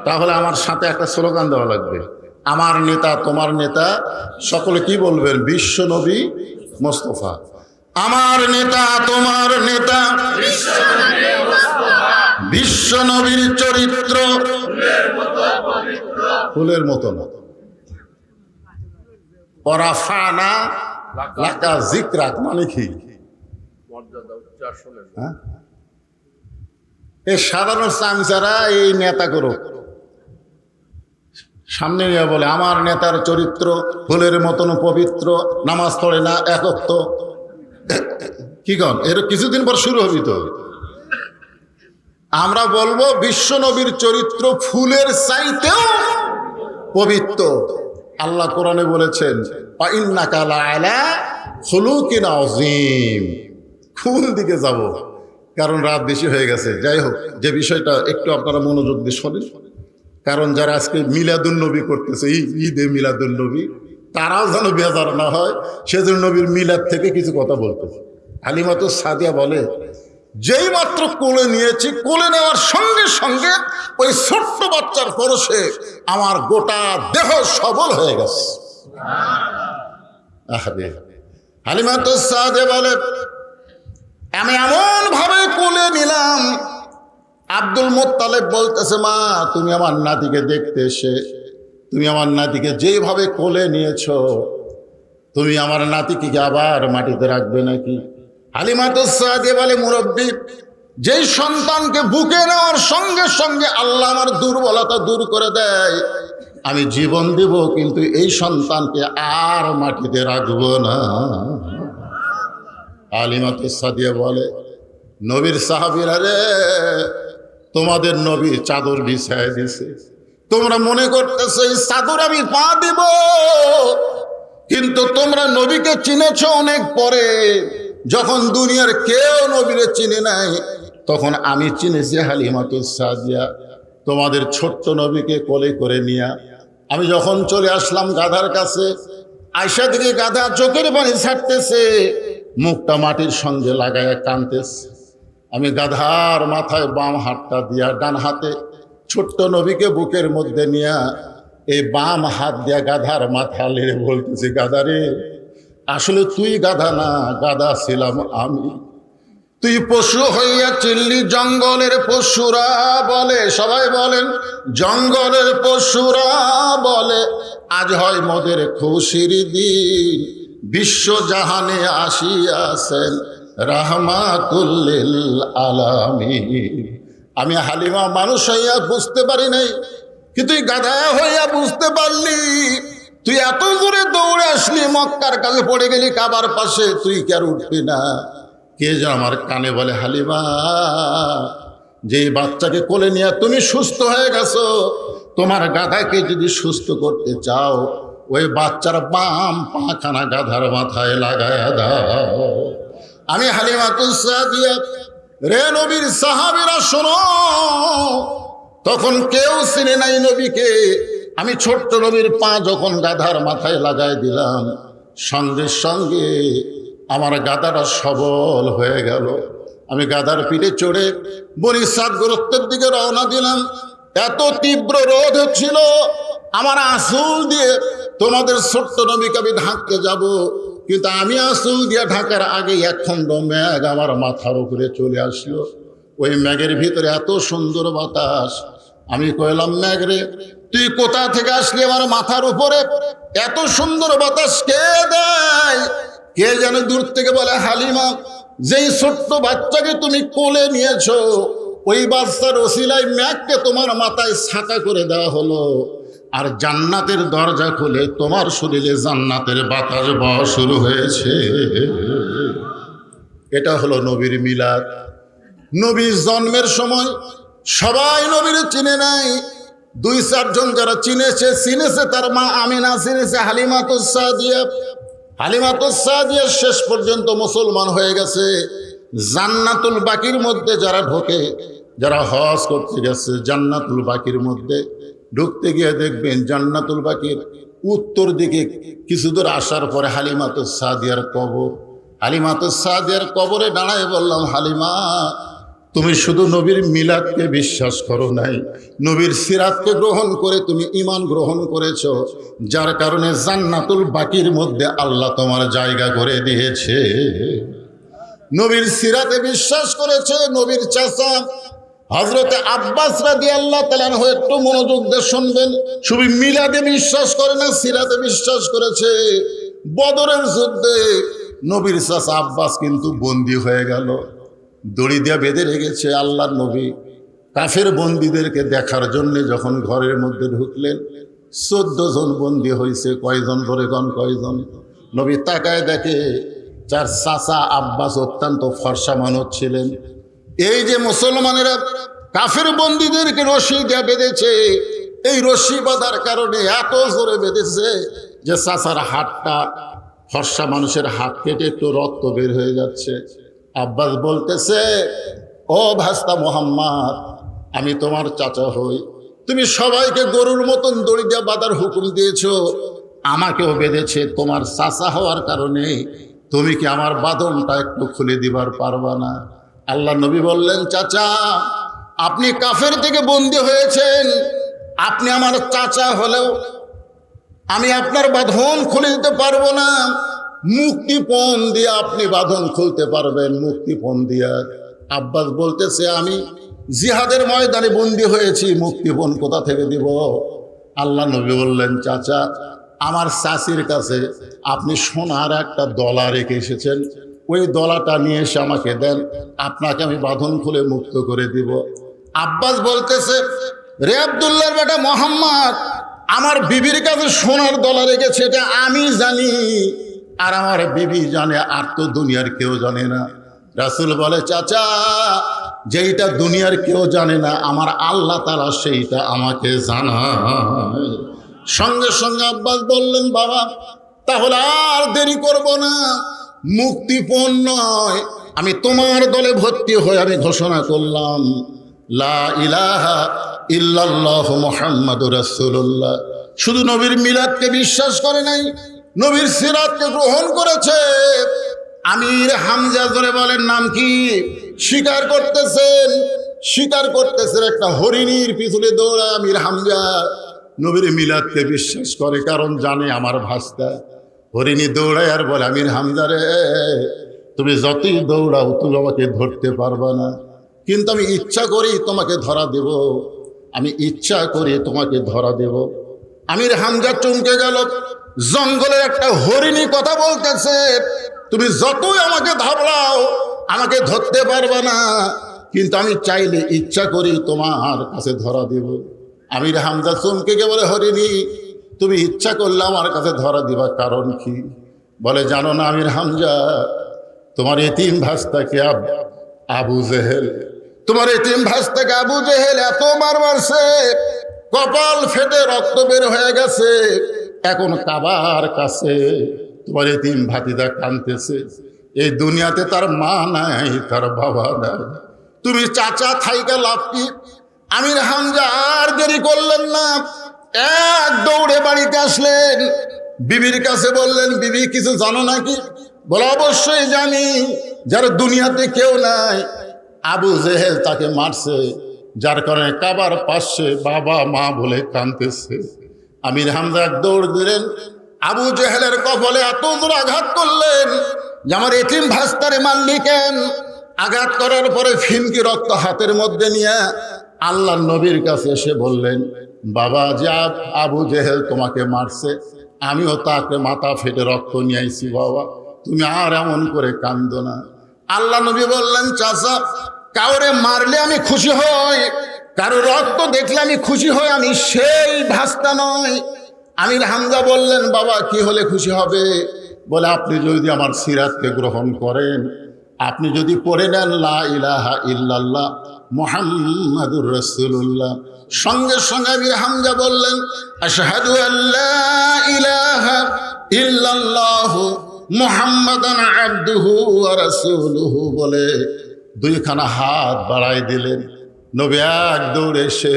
তাহলে আমার সাথে একটা স্লোগান দেওয়া লাগবে, আমার নেতা তোমার নেতা। সকলে কি বলবেন? বিশ্ব নবী মোস্তফা। আমার নেতা তোমার নেতা বিশ্ব নবীর চরিত্র ফুলের মতো না। পরাফানা লাকা যিকরাক মানে কি? হ্যাঁ, এই সাধারণ চামচারা এই নেতা করো সামনে নিয়ে বলে, আমার নেতার চরিত্র ফুলের মতন পবিত্র, নামাজ পড়ে না, একত্ব। কি কন, এর কিছুদিন পর শুরু হবি তো। আমরা বলবো বিশ্ব নবীর চরিত্র ফুলের চাইতেও পবিত্র। আল্লাহ কোরআনে বলেছেন, ইন্নাকা লাআলা খুলুকিন আযীম। কোন দিকে যাব? কারণ রাত বেশি হয়ে গেছে। যাই হোক, যে বিষয়টা একটু আপনারা মনোযোগ দিয়ে শোনেন, কারণ যারা আজকে মিলাদুন্নবী করতেছে, ঈদে মিলাদুন্নবী, তারাও যেন বেজার না হয়, সেজন্য নবীর মিলাদ থেকে কিছু কথা বলতেছে। হালিমাতুস সাদিয়া বলে, যেই মাত্র কোলে নিয়েছি, কোলে নেওয়ার সঙ্গে সঙ্গে ওই ছোট্ট বাচ্চার পরশে আমার গোটা দেহ সবল হয়ে গেছে। হালিমাতুস সাদিয়া বলে, আমি এমন ভাবে কোলে নিলাম, আব্দুল মুত্তালিব বলতেছে, মা তুমি আমার নাতিকে দেখতে এসে, তুমি আমার নাতিকে যেভাবে কোলে নিয়েছো, তুমি আমার নাতিকে আবার মাটিতে রাখবে নাকি? হালিমাতুস সাদিয়া বলে, মুরব্বী, যেই সন্তানকে বুকে নেওয়ার সঙ্গে সঙ্গে আল্লাহ আমার দুর্বলতা দূর করে দেয়, আমি জীবন দিব, কিন্তু এই সন্তানকে আর মাটিতে রাখবো না। হালিমাতুস সাদিয়া বলে, নবীর সাহাবীরা রে, তোমাদের নবী চাদর বিছায় দিছে, তোমরা মনে করতেছো এই চাদর আমি পা দিব, কিন্তু তোমরা নবীকে চিনেছ অনেক পরে। যখন দুনিয়ার কেউ নবীরে চিনে নাই, তখন আমি চিনেছি হালিমাতুস সাদিয়া। তোমাদের ছোট্ট নবীকে কোলে করে নিয়া আমি যখন চলে আসলাম গাধার কাছে, আয়সা দিকে গাধা চোখের পানি ছাড়তেছে, মুখটা মাটির সঙ্গে লাগায় কাঁদতেছে। আমি গাধার মাথায় বাম হাতটা দিয়া ডান হাতে ছোট্ট নবীকে বুকের মধ্যে নিয়া এই বাম হাত দিয়া গাধার মাথা লেড়ে বলতেছি, গাধারে, আসলে তুই গাধা না, গাধা ছিলাম আমি। তুই পশু হইয়া চিল্লি, জঙ্গলের পশুরা বলে, সবাই বলেন, জঙ্গলের পশুরা বলে, আজ হয় মোদের খুশির দিন, বিশ্ব জাহানে আসিয়াছেন রাহমাতুল লিল আলামিন। আমি হালিমা মানুষ হইয়া বুঝতে পারি নাই, কিন্তু তুই গাধা হইয়া বুঝতে পারলি। তুই এত দূরে দৌড়ে আসলি, মক্কার কাছে পড়ে গেলি কাবার পাশে, তুই কি আর উঠবি না? কে যেন আমার কানে বলে, হালিমা, যে বাচ্চাকে কোলে নিয়ে তুমি সুস্থ হয়ে গেছো, তোমার গাধাকে যদি সুস্থ করতে চাও, ওই বাচ্চার বাম পাখানা গাধার মাথায় লাগায়া দাও। আমি হালিমাতুস সাদিয়া, রে নবীর সাহাবীরা শোনো, তখন কেউ চিনে নাই নবীকে। আমি ছোট্ট নবীর পা যখন গাধার মাথায় লাগাই দিলাম, সঙ্গে সঙ্গে আমার গাধাটা সবল হয়ে গেল। আমি গাধার পিঠে চড়ে বনি সাদ গোত্রের দিকে রওনা দিলাম। এত তীব্র রোদ হচ্ছিল, আমার আসল দিয়ে তোমাদের ছোট্ট নবীকে আমি ঢাকতে যাব, কিন্তু আমি আসল দিয়ে ঢাকার আগে এক খণ্ড মেঘ আমার মাথার উপরে চলে আসলো। ওই মেঘের ভিতরে এত সুন্দর বাতাস। আমি কইলাম, মেঘ রে, তুই কোথা থেকে আসলি আমার মাথার উপরে? এত সুন্দর বাতাস কে দেয়? কে যেন দূর থেকে বলে, হালিমা, যেই ছোট্ট বাচ্চাকে তুমি কোলে নিয়েছো, ওই বাচ্চার ওসিলায় মেঘকে তোমার মাথায় ছাতা করে দেওয়া হলো। আর জান্নাতের দরজা খুলে তোমার শরীরে জান্নাতের বাতাস বওয়া শুরু হয়েছে। এটা হলো নবীর মিলাদ। নবীর জন্মের সময় সবাই নবীর চিনে নাই। 2-4 জন যারা চিনেছে তার মা আমিনা, চিনেছে হালিমাতুস সাদিয়া। হালিমাতুস সাদিয়া শেষ পর্যন্ত মুসলমান হয়ে গেছে। জান্নাতুল বাকির মধ্যে যারা ঢোকে, যারা হজ করতে গেছে, জান্নাতুল বাকির মধ্যে ঢুকতে গিয়ে দেখবেন জান্নাতুল বাকির উত্তর দিকে কিছু দূর আসার পরে হালিমাতুস সাদিয়ার কবর। হালিমাতুস সাদিয়ার কবরে দাঁড়ায় বললাম, হালিমা, তুমি শুধু নবীর মিলাদকে বিশ্বাস করো নাই, নবীর সিরাতকে গ্রহণ করে তুমি ঈমান গ্রহণ করেছো, যার কারণে জান্নাতুল বাকির মধ্যে আল্লাহ তোমার জায়গা করে দিয়েছে। নবীর সিরাতে বিশ্বাস করেছে। নবীর চাচা হযরতে আব্বাস রাদিয়াল্লাহু তাআলা আনহু, একটু মনোযোগ দিয়ে শুনবেন, শুধু মিলাদে বিশ্বাস করে না, সিরাতে বিশ্বাস করেছে। বদরের যুদ্ধে নবীর চাচা আব্বাস কিন্তু বন্দী হয়ে গেল, দড়ি দিয়ে বেঁধে রেখেছে। আল্লাহর নবী কাফের বন্দীদেরকে দেখার জন্য যখন ঘরের মধ্যে ঢুকলেন, 14 জন বন্দী হয়েছে। কয়জন ধরে কোন কয়জন? নবী তাকায় দেখে যার চাচা আব্বাস অত্যন্ত ফর্সা মানুষ ছিলেন। এই যে মুসলমানেরা কাফের বন্দীদেরকে রশি দিয়ে বেঁধেছে, এই রশি বাঁধার কারণে এত জোরে বেঁধেছে যে চাচার হাতটা, ফর্সা মানুষের হাত কেটে একটু রক্ত বের হয়ে যাচ্ছে। আব্বাস বলতেছে, ও ভাস্তা মোহাম্মদ, আমি তোমার চাচা হই, তুমি সবাইকে গরুর মতন দড়ি দিয়ে বাঁধার হুকুম দিয়েছো, আমাকেও বেঁধেছে তোমার চাচা হওয়ার কারণে। তুমি কি আমার বাঁধনটা একটু খুলে দিবার পারবা না? আল্লাহ নবী বললেন, চাচা, আপনি কাফের থেকে বন্দী হয়েছেন, আপনি আমার চাচা হলেও আমি আপনার বাঁধন খুলে দিতে পারবো না। মুক্তিপণ দিয়ে আপনি বাঁধন খুলতে পারবেন, মুক্তিপণ দিয়া। আব্বাস বলতেছে, আমি জিহাদের ময়দানে বন্দী হয়েছি, মুক্তিপণ কোথা থেকে দিব? আল্লাহ নবী বললেন, চাচা, আমার চাচির কাছে আপনি সোনার একটা দলা রেখে এসেছেন, ওই দলাটা নিয়ে এসে আমাকে দেন, আপনাকে আমি বাঁধন খুলে মুক্ত করে দিব। আব্বাস বলতেছে, রে আব্দুল্লাহর বেটা মোহাম্মদ, আমার বিবির কাছে সোনার দলা রেখেছে, এটা আমি জানি, আর আমার বিবি জানে, আর তো দুনিয়ার কেউ জানে না। রাসূল বলে, চাচা, যেইটা দুনিয়ার কেউ জানে না, আমার আল্লাহ তাআলা সেইটা আমাকে জানায়। সঙ্গে সঙ্গে আব্বাস বললেন, বাবা, তাহলে আর দেরি করব না, মুক্তিপণ নয়, আমি তোমার দলে ভর্তি হয়ে আমি ঘোষণা করলাম, লা ইলাহা ইল্লাল্লাহ মুহাম্মাদুর রাসূলুল্লাহ। শুধু নবীর মিলাদকে বিশ্বাস করে নাই, নবীর সিরাতকে গ্রহণ করেছে। আমির হামজা ধরে বলেন, নাম কি? স্বীকার করতেছেন একটা হরিণীর পিছনে দৌড়ায় আমির হামজা নবীর মিলাদকে বিশ্বাস করে, কারণ জানে আমার ভাস্তা। হরিণী দৌড়ায় আর বলে, আমির হামজা রে, তুমি যতই দৌড়াও তুমি আমাকে ধরতে পারবা না, কিন্তু আমি ইচ্ছা করি তোমাকে ধরা দেব, আমি ইচ্ছা করি তোমাকে ধরা দেব। আমির হামজা চমকে গেল। জঙ্গলের একটা হরিণী কথা বলতেছে, তুমি যতই আমাকে ধরলাও আমাকে ধরতে পারবে না, কিন্তু আমি চাইলে ইচ্ছা করি তোমার কাছে ধরা দেব। আমির হামজা চমকে গিয়ে বলে, হরিণী, তুমি ইচ্ছা করলে আমার কাছে ধরা দিবা, কারণ কি? বলে, জানো না আমির হামজা, তোমার এতিম ভাস্তাকে আবু জেহেল, তোমার এতিম ভাস্তাকে আবু জেহেল এত মার মারছে, কপাল ফেটে রক্ত বের হয়ে গেছে, এখন কাবার কাছে তোমার এতিম ভাতিজা কাঁদতেছে। এই দুনিয়াতে তার মা নাই, তার বাবা নাই, তুমি চাচা থাইকা লাভ কি? আমির হামজা আর দেরি করলেন না, এক দৌড়ে বাড়িতে আসলেন, বিবির কাছে বললেন, বিবি কিছু জানো নাকি? বলে অবশ্যই জানি, যার দুনিয়াতে কেউ নাই আবু জেহেল তাকে মারছে, যার কারণে কাবার পাশে বাবা মা বলে কাঁদতেছে। আমির হামজা এক দৌড় দিলেন, আবু জেহেলের কপালে এত জোর আঘাত করলেন যে আমার এতিম ভাস্তারে মারলি কেন? আঘাত করার পরে ফিনকি রক্ত হাতের মধ্যে নিয়ে আল্লাহ নবীর কাছে এসে বললেন, বাবা যা আবু জেহেল তোমাকে মারছে, আমিও তাকে মাথা ফেটে রক্ত নিয়ে আইছি, বাবা তুমি আর এমন করে কান্দো না। আল্লাহ নবী বললেন, চাচা কাউরে মারলে আমি খুশি হই, কারো রক্ত দেখলে আমি খুশি হই, আমি সেই ভাস্তা নয়। আমির হামজা বললেন, বাবা কি হলে খুশি হবে? বলে আপনি যদি আমার সিরাতকে গ্রহণ করেন, আপনি যদি পড়ে নেন লা ইলাহা ইল্লাল্লাহ মুহাম্মাদুর রাসূলুল্লাহ, সঙ্গে সঙ্গে আমির হামজা বললেন, আশহাদু আল্লা ইলাহা ইল্লাল্লাহু মুহাম্মাদান আবদুহু ওয়া রাসূলুহু বলে দুইখানা হাত বাড়াই দিলেন। নবী এক দৌড়ে এসে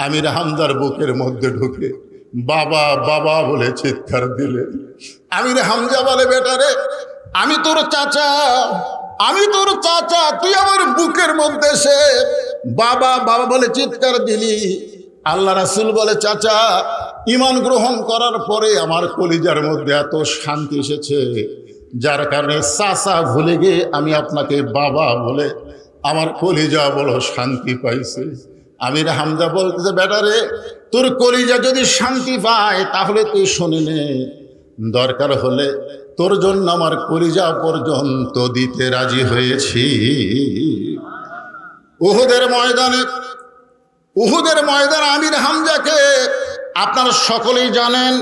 আমির হামজার বুকের মধ্যে ঢুকে বাবা বাবা বলে চিৎকার দিলেন। আমির হামজা বলে, বেটারে আমি তোর চাচা, আমি তোর চাচা, তুই আমার বুকের মধ্যে এসে বাবা বাবা বলে চিৎকার দিলি। আল্লাহ রাসূল বলে, চাচা ঈমান গ্রহণ করার পরে আমার কলিজার মধ্যে এত শান্তি এসেছে, যার কারণে চাচা ভুলে গিয়ে আমি আপনাকে বাবা বলে আমার কলিজা বড় শান্তি পাইছে। আমির হামজা বলতেছে, বেটারে তোর কলিজা যদি শান্তি পায় তাহলে তুই শুনে নে, দরকার হলে তোর জন্য আমার কলিজা পর্যন্ত দিতে রাজি হয়েছি। উহুদের ময়দানে আমির হামজাকে আপনারা সকলেই জানেন,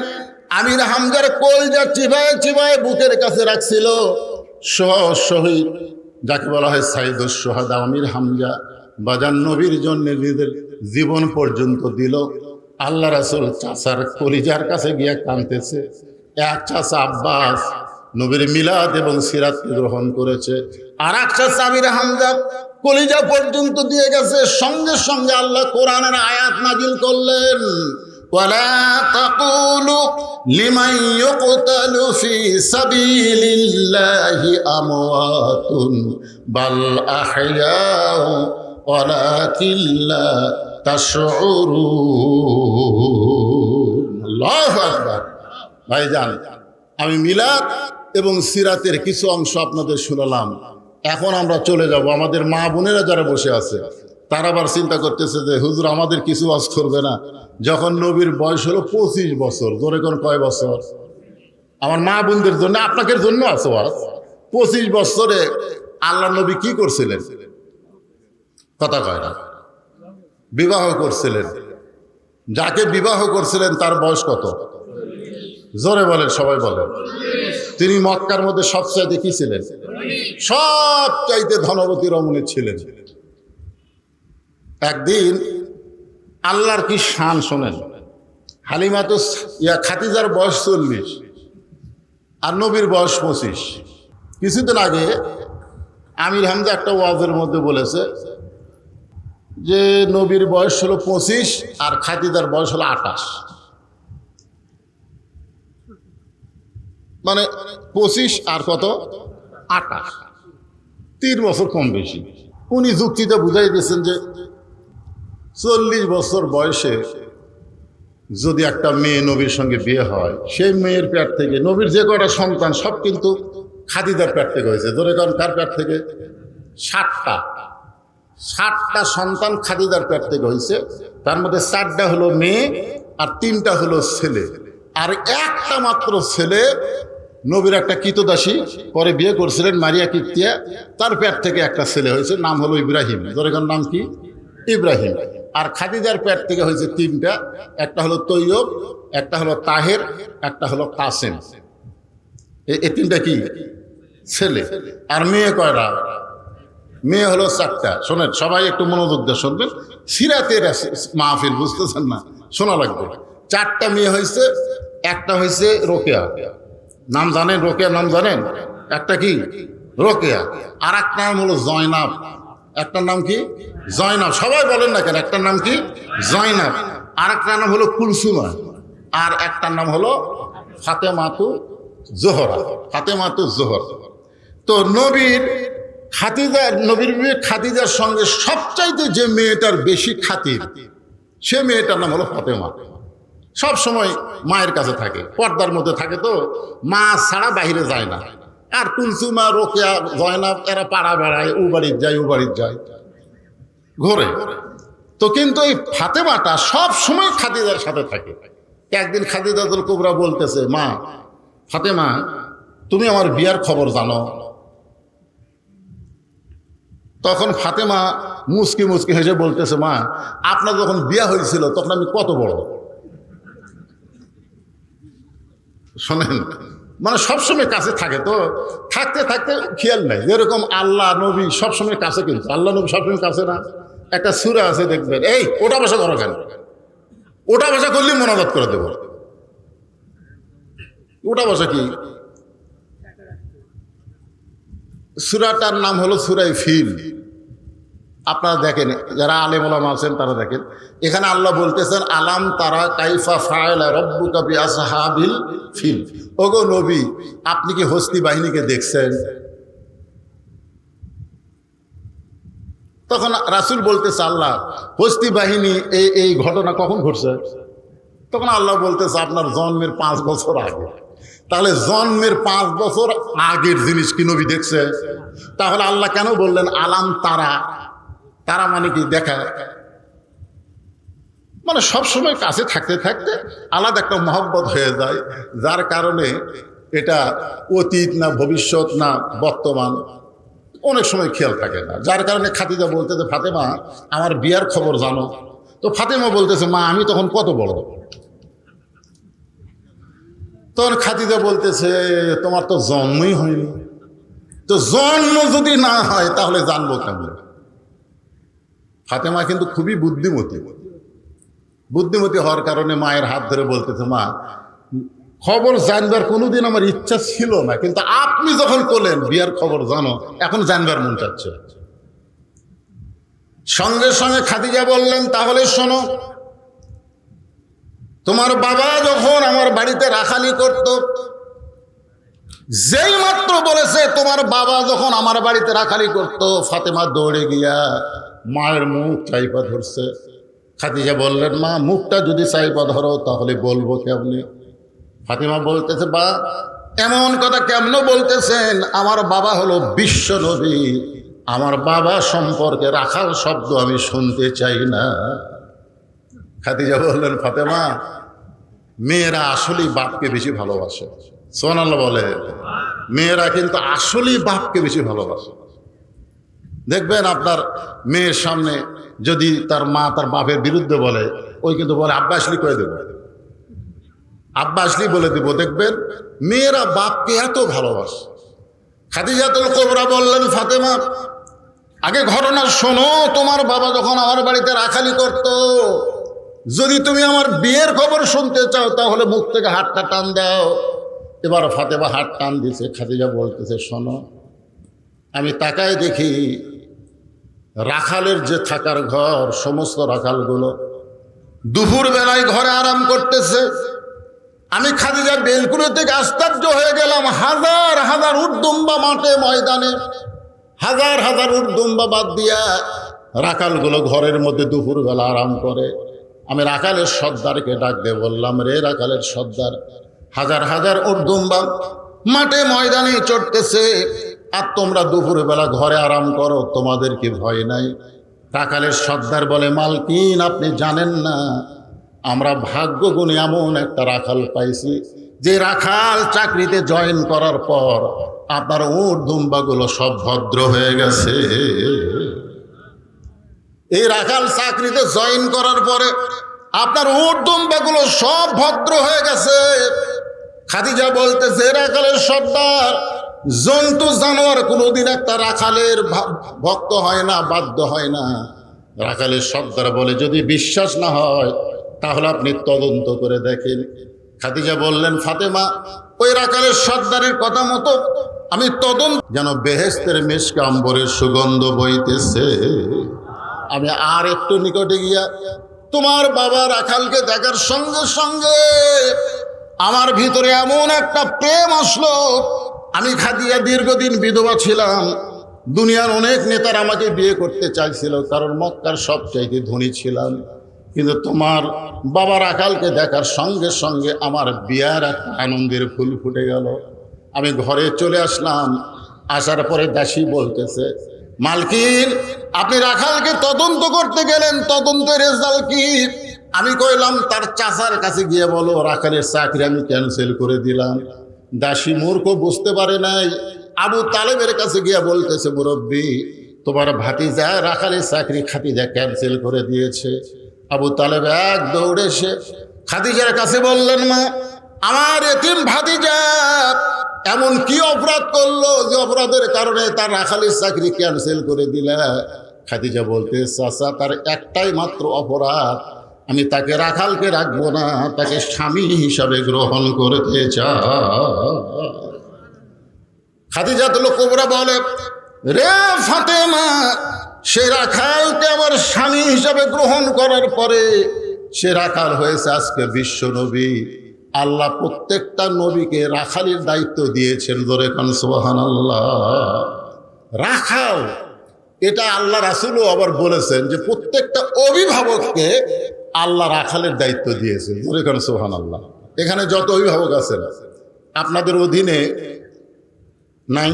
আমির হামজার কলিজা চিবায় চিবায় বুকের কাছে রাখছিল শহীদ, যাকে বলা হয় সাইদুস শুহাদা আমির হামজা। বাজান নবীর জন্য নিজের জীবন পর্যন্ত দিল। আল্লাহ রাসূল চাচার কলিজার কাছে গিয়ে কাঁদতেছে। এক চাচা আব্বাস নবীর মিলাদ এবং সিরাতকে গ্রহণ করেছে, আর এক চাচা আমির হামজা কলিজা পর্যন্ত দিয়ে গেছে। সঙ্গে সঙ্গে আল্লাহ কোরআনের আয়াত নাজিল করলেন, ওয়ালা তাকুলু লিমান ইউকতালু ফি সাবিলিল্লাহি আমওয়াতুন বাল আহইয়াউ ওয়ালাকিন লা তাশউরুন। আল্লাহু আকবার। ভাইজান, আমি মিলাদ এবং সিরাতের কিছু অংশ আপনাদের শুনালাম। এখন আমরা চলে যাব। আমাদের মা বোনেরা যারা বসে আছে তারা আবার চিন্তা করতেছে যে হুজুর আমাদের কিছু ওয়াজ করবে না। যখন নবীর বয়স হলো 25 বছর, ধরে কোন কয় বছর? আমার মা বোনদের জন্য, আপনাদের জন্য আছে ওয়াজ। 25 বছরে আল্লাহ নবী কি করছিলেন? কথা কয় না। বিবাহ করছিলেন। যাকে বিবাহ করছিলেন তার বয়স কত? জোরে বলেন, সবাই বলেন। তিনি মক্কার মধ্যে সবচাইতে কি ছিলেন? সবচাইতে ধনবতী রমণী ছিলেন। একদিন আল্লাহর কি শান শোনেন, হালিমা তো খাদিজার বয়স 40 আর নবীর বয়স 25। কিছুদিন আগে আমির হামজা একটা ওয়াজের মধ্যে বলেছে যে নবীর বয়স হলো 25 আর খাদিজার বয়স হলো 28, মানে 25 আর কত 28, 3 বছর কম বেশি। উনি যুক্তিতে বুঝাই দিয়েছেন যে 40 বছর বয়সে যদি একটা মেয়ে নবীর সঙ্গে বিয়ে হয়, সেই মেয়ের পেট থেকে নবীর যে কটা সন্তান সব কিন্তু খাদিজার পেট থেকে হয়েছে। ধরে কারণ কার পেট থেকে? 60টা সন্তান খাদিজার পেট থেকে হয়েছে। তার মধ্যে 4টা হলো মেয়ে আর 3টা হলো ছেলে, আর একটা মাত্র ছেলে নবীর একটা কৃতদাসী পরে বিয়ে করছিলেন মারিয়া কিপ্তিয়া, তার পেট থেকে একটা ছেলে হয়েছে, নাম হলো ইব্রাহিম। ধরে কারণ নাম কি? ইব্রাহিম। আর খাদিজার পেট থেকে হয়েছে 3টা, একটা হলো তৈয়ব, একটা হলো তাহের, একটা হলো কাসেম। এই 3টা কি ছেলে। আর মেয়ে কয়টা? মেয়ে হলো 4টা। শোনেন সবাই একটু মনোযোগ দিয়ে শুনবেন, সিরাতের মাহফিল, বুঝতেছেন না, শোনা লাগবে। 4টা মেয়ে হয়েছে, একটা হয়েছে রোকেয়া, নাম জানেন? রোকেয়া নাম জানেন? একটা কি রোকেয়া, আর একটা নাম হলো জয়নাব। একটার নাম কি জয়নাব, সবাই বলেন না কেন? একটার নাম কি জয়নাব, আর একটা নাম হলো কুলসুমা, আর একটার নাম হলো ফাতেমাতু জোহরা। ফাতেমাতু জোহর। তো নবীর বিবি খাদিজার সঙ্গে সবচাইতে যে মেয়েটার বেশি খাতির, সে মেয়েটার নাম হলো ফাতেমা। সব সময় মায়ের কাছে থাকে, পর্দার মধ্যে থাকে, তো মা ছাড়া বাইরে যায় না। আর কুলসুমা, রোকেয়া, জয়নাব এরা পাড়া বেড়ায়, ও বাড়ির যায় ঘোরে। তো কিন্তু এই ফাতেমাটা সব সময় খাদিজার সাথে থাকে। একদিন খাদিজাতুল কুবরা বলতেছে, মা ফাতেমা, তুমি আমার বিয়ার খবর জানো? তখন ফাতেমা মুচকি মুচকি হেসে বলতেছে, মা আপনার যখন বিয়া হয়েছিল তখন আমি কত বড়। শোনেন, মানে সবসময় কাছে থাকে, তো থাকতে থাকতে খেয়াল নাই। যেরকম আল্লাহ নবী সবসময় কাছে, কিন্তু আল্লাহ নবী সবসময় কাছে না। একটা সূরা আছে দেখবেন, এই ওটা বসা করো কেন, ওটা বসা করলে মোনাজাত করে দেব। ওটা বসা কি? সূরাটার নাম হলো সূরায়ে ফিল। আপনারা দেখেন, যারা আলেম ওলামা আছেন তারা দেখেন, এখানে আল্লাহ বলতেছেন, আলাম তারা কাইফা ফাআলা রাব্বুকা বিআসহাবিল ফিল। ওগো নবী, আপনি কি হস্তি বাহিনীকে দেখছেন? তখন রাসূল বলতেছে, আল্লাহ হস্তি বাহিনী এই ঘটনা কখন ঘটছে? তখন আল্লাহ বলতেছে, আপনার জন্মের 5 বছর আগে। তাহলে জন্মের 5 বছর আগের জিনিস কি নবী দেখছে? তাহলে আল্লাহ কেন বললেন আলাম তারা? তারা মানে কি? দেখা। মানে সবসময় কাছে থাকতে থাকতে আলাদা একটা মহব্বত হয়ে যায়, যার কারণে এটা অতীত না ভবিষ্যৎ না বর্তমান অনেক সময় খেয়াল থাকে না। যার কারণে খাদিজা বলতেছে, ফাতেমা আমার বিয়ার খবর জানো? তো ফাতেমা বলতেছে, মা আমি তখন কত বড়? তখন খাদিজা বলতেছে, তোমার তো জন্মই হয়নি। তো জন্ম যদি না হয় তাহলে জানবো কেমন? ফাতেমা কিন্তু খুবই বুদ্ধিমতী হওয়ার কারণে মায়ের হাত ধরে বলতেছে, মা খবর জানবার কোনোদিন আমার ইচ্ছা ছিল না, কিন্তু আপনি যখন বললেন বিয়ার খবর জানো, এখন জানবার মন চাচ্ছে। সঙ্গে সঙ্গে খাদিজা বললেন, তাহলে শোনো, তোমার বাবা যখন আমার বাড়িতে রাখালি করত, যেই মাত্র বলেছে তোমার বাবা যখন আমার বাড়িতে রাখালি করত, ফাতেমা দৌড়ে গিয়া মায়ের মুখ চাইপা ধরছে। খাদিজা বললেন, মা মুখটা যদি চাইপা ধরো তাহলে বলবো কেমনে? ফাতেমা বলতেছে, বা এমন কথা কেমন বলতেছেন? আমার বাবা হলো বিশ্ব নবী, আমার বাবা সম্পর্কে রাখাল শব্দ আমি শুনতে চাই না। খাদিজা বললেন, ফাতেমা মেয়েরা আসলেই বাপকে বেশি ভালোবাসে। সুবহানাল্লাহ বলে, মেয়েরা কিন্তু আসলেই বাপকে বেশি ভালোবাসে। দেখবেন আপনার মেয়ের সামনে যদি তার মা তার বাপের বিরুদ্ধে বলে, ওই কিন্তু বলে আব্বা আসলি করে দেবো, আব্বা আসলি বলে দেব। দেখবেন মেয়েরা বাপকে এত ভালোবাসে। খাদিজাতুল কুবরা বললেন, ফাতেমা আগে ঘটনা শোনো, তোমার বাবা যখন আমার বাড়িতে রাখালি করত, যদি তুমি আমার বিয়ের খবর শুনতে চাও তাহলে মুখ থেকে হাতটা টান দাও। এবার ফাতেমা হাত টান দিছে। খাদিজা বলতেছে, শোনো, আমি তাকায় দেখি রাখালের যে থাকার ঘর, সমস্ত রাখালগুলো দুপুর বেলায় ঘরে আরাম করতেছে। আমি খাদিজা বেলকুনি থেকে আশ্চর্য হয়ে গেলাম। হাজার হাজার উটদুম্বা মাঠে ময়দানে, হাজার হাজার উটদুম্বা বাদ দিয়া রাখালগুলো ঘরের মধ্যে দুপুর বেলা আরাম করে। আমি রাখালের সর্দারকে ডাক দিয়ে বললাম, রে রাখালের সর্দার, হাজার হাজার উটদুম্বা মাঠে ময়দানে চড়তেছে, আর তোমরা দুপুর বেলা ঘরে আরাম করো, তোমাদের কি ভয় নাই? রাখালের সর্দার বলে, মালকিন আপনি জানেন না, আমরা ভাগ্য গুণে এমন একটা রাখাল পাইছি, যে রাখাল চাকরিতে জয়েন করার পর আপনার উট দুম্বাগুলো সব ভদ্র হয়ে গেছে। এই রাখাল চাকরিতে জয়েন করার পরে আপনার উট দুম্বাগুলো সব ভদ্র হয়ে গেছে। খাদিজা বলতেছে, রাখালের সর্দার, জন্তু জানোয়ার কোনোদিন একটা রাখালের ভক্ত হয় না, বাধ্য হয় না। রাখালের সর্দার বলে, যদি বিশ্বাস না হয় তাহলে আপনি তদন্ত করে দেখেন। খাদিজা বললেন, ফাতেমা, ওই রাখালের সর্দারের কথা মতো আমি তদন্ত, যেন বেহেশতের মিশক আম্বরের সুগন্ধ বইতেছে। আমি আর একটু নিকটে গিয়া তোমার বাবা রাখালকে দেখার সঙ্গে সঙ্গে আমার ভিতরে এমন একটা প্রেম আসলো। আমি খাদিজা দীর্ঘদিন বিধবা ছিলাম। দুনিয়ার অনেক নেতারা আমাকে বিয়ে করতে চাইছিল, কারণ মক্কার সবচাইতে ধনী ছিলাম। কিন্তু তোমার বাবা রাখালকে দেখার সঙ্গে সঙ্গে আমার বিয়ার একটা আনন্দের ফুল ফুটে গেল। আমি ঘরে চলে আসলাম। আসার পরে দাসী বলতেছে, মালকিন, আপনি রাখালকে তদন্ত করতে গেলেন, তদন্তের রেজাল্ট কি? আমি কইলাম, তার চাচার কাছে গিয়ে বলো রাখালের চাকরি আমি ক্যান্সেল করে দিলাম। দাসী মূর্খ, বুঝতে পারে নাই। আবু তালেবের কাছে গিয়ে বলতেছে, মুরব্বী, তোমার ভাতিজা রাখালের চাকরি খাদিজা ক্যান্সেল করে দিয়েছে। আবু তালেব এক দৌড়ে এসে খাদিজার কাছে বললেন, মা, আমার এতিম ভাতিজা এমন কি অপরাধ করলো যে অপরাধের কারণে তার রাখালের চাকরি ক্যান্সেল করে দিলা? খাদিজা বলতে, চাচা, তার একটাই মাত্র অপরাধ, আমি তাকে রাখালকে রাখবো না, তাকে স্বামী হিসাবে গ্রহণ করতে চাই। খাদিজাতুল কুবরা বলে, রে ফাতেমা, সে রাখালকে আমার স্বামী হিসাবে গ্রহণ করার পরে সে রাখাল হয়েছে আজকে বিশ্ব নবী। আল্লাহ প্রত্যেকটা নবীকে রাখালের দায়িত্ব দিয়েছেন। জোরে খান সুবহানাল্লাহ। রাখাল, এটা আল্লাহ রাসূলও আবার বলেছেন যে প্রত্যেকটা অভিভাবককে আল্লাহ রাখালের দায়িত্ব দিয়েছেন। জোরে খান সুবহানাল্লাহ। এখানে যত অভিভাবক আছেন আপনাদের অধীনে নাই,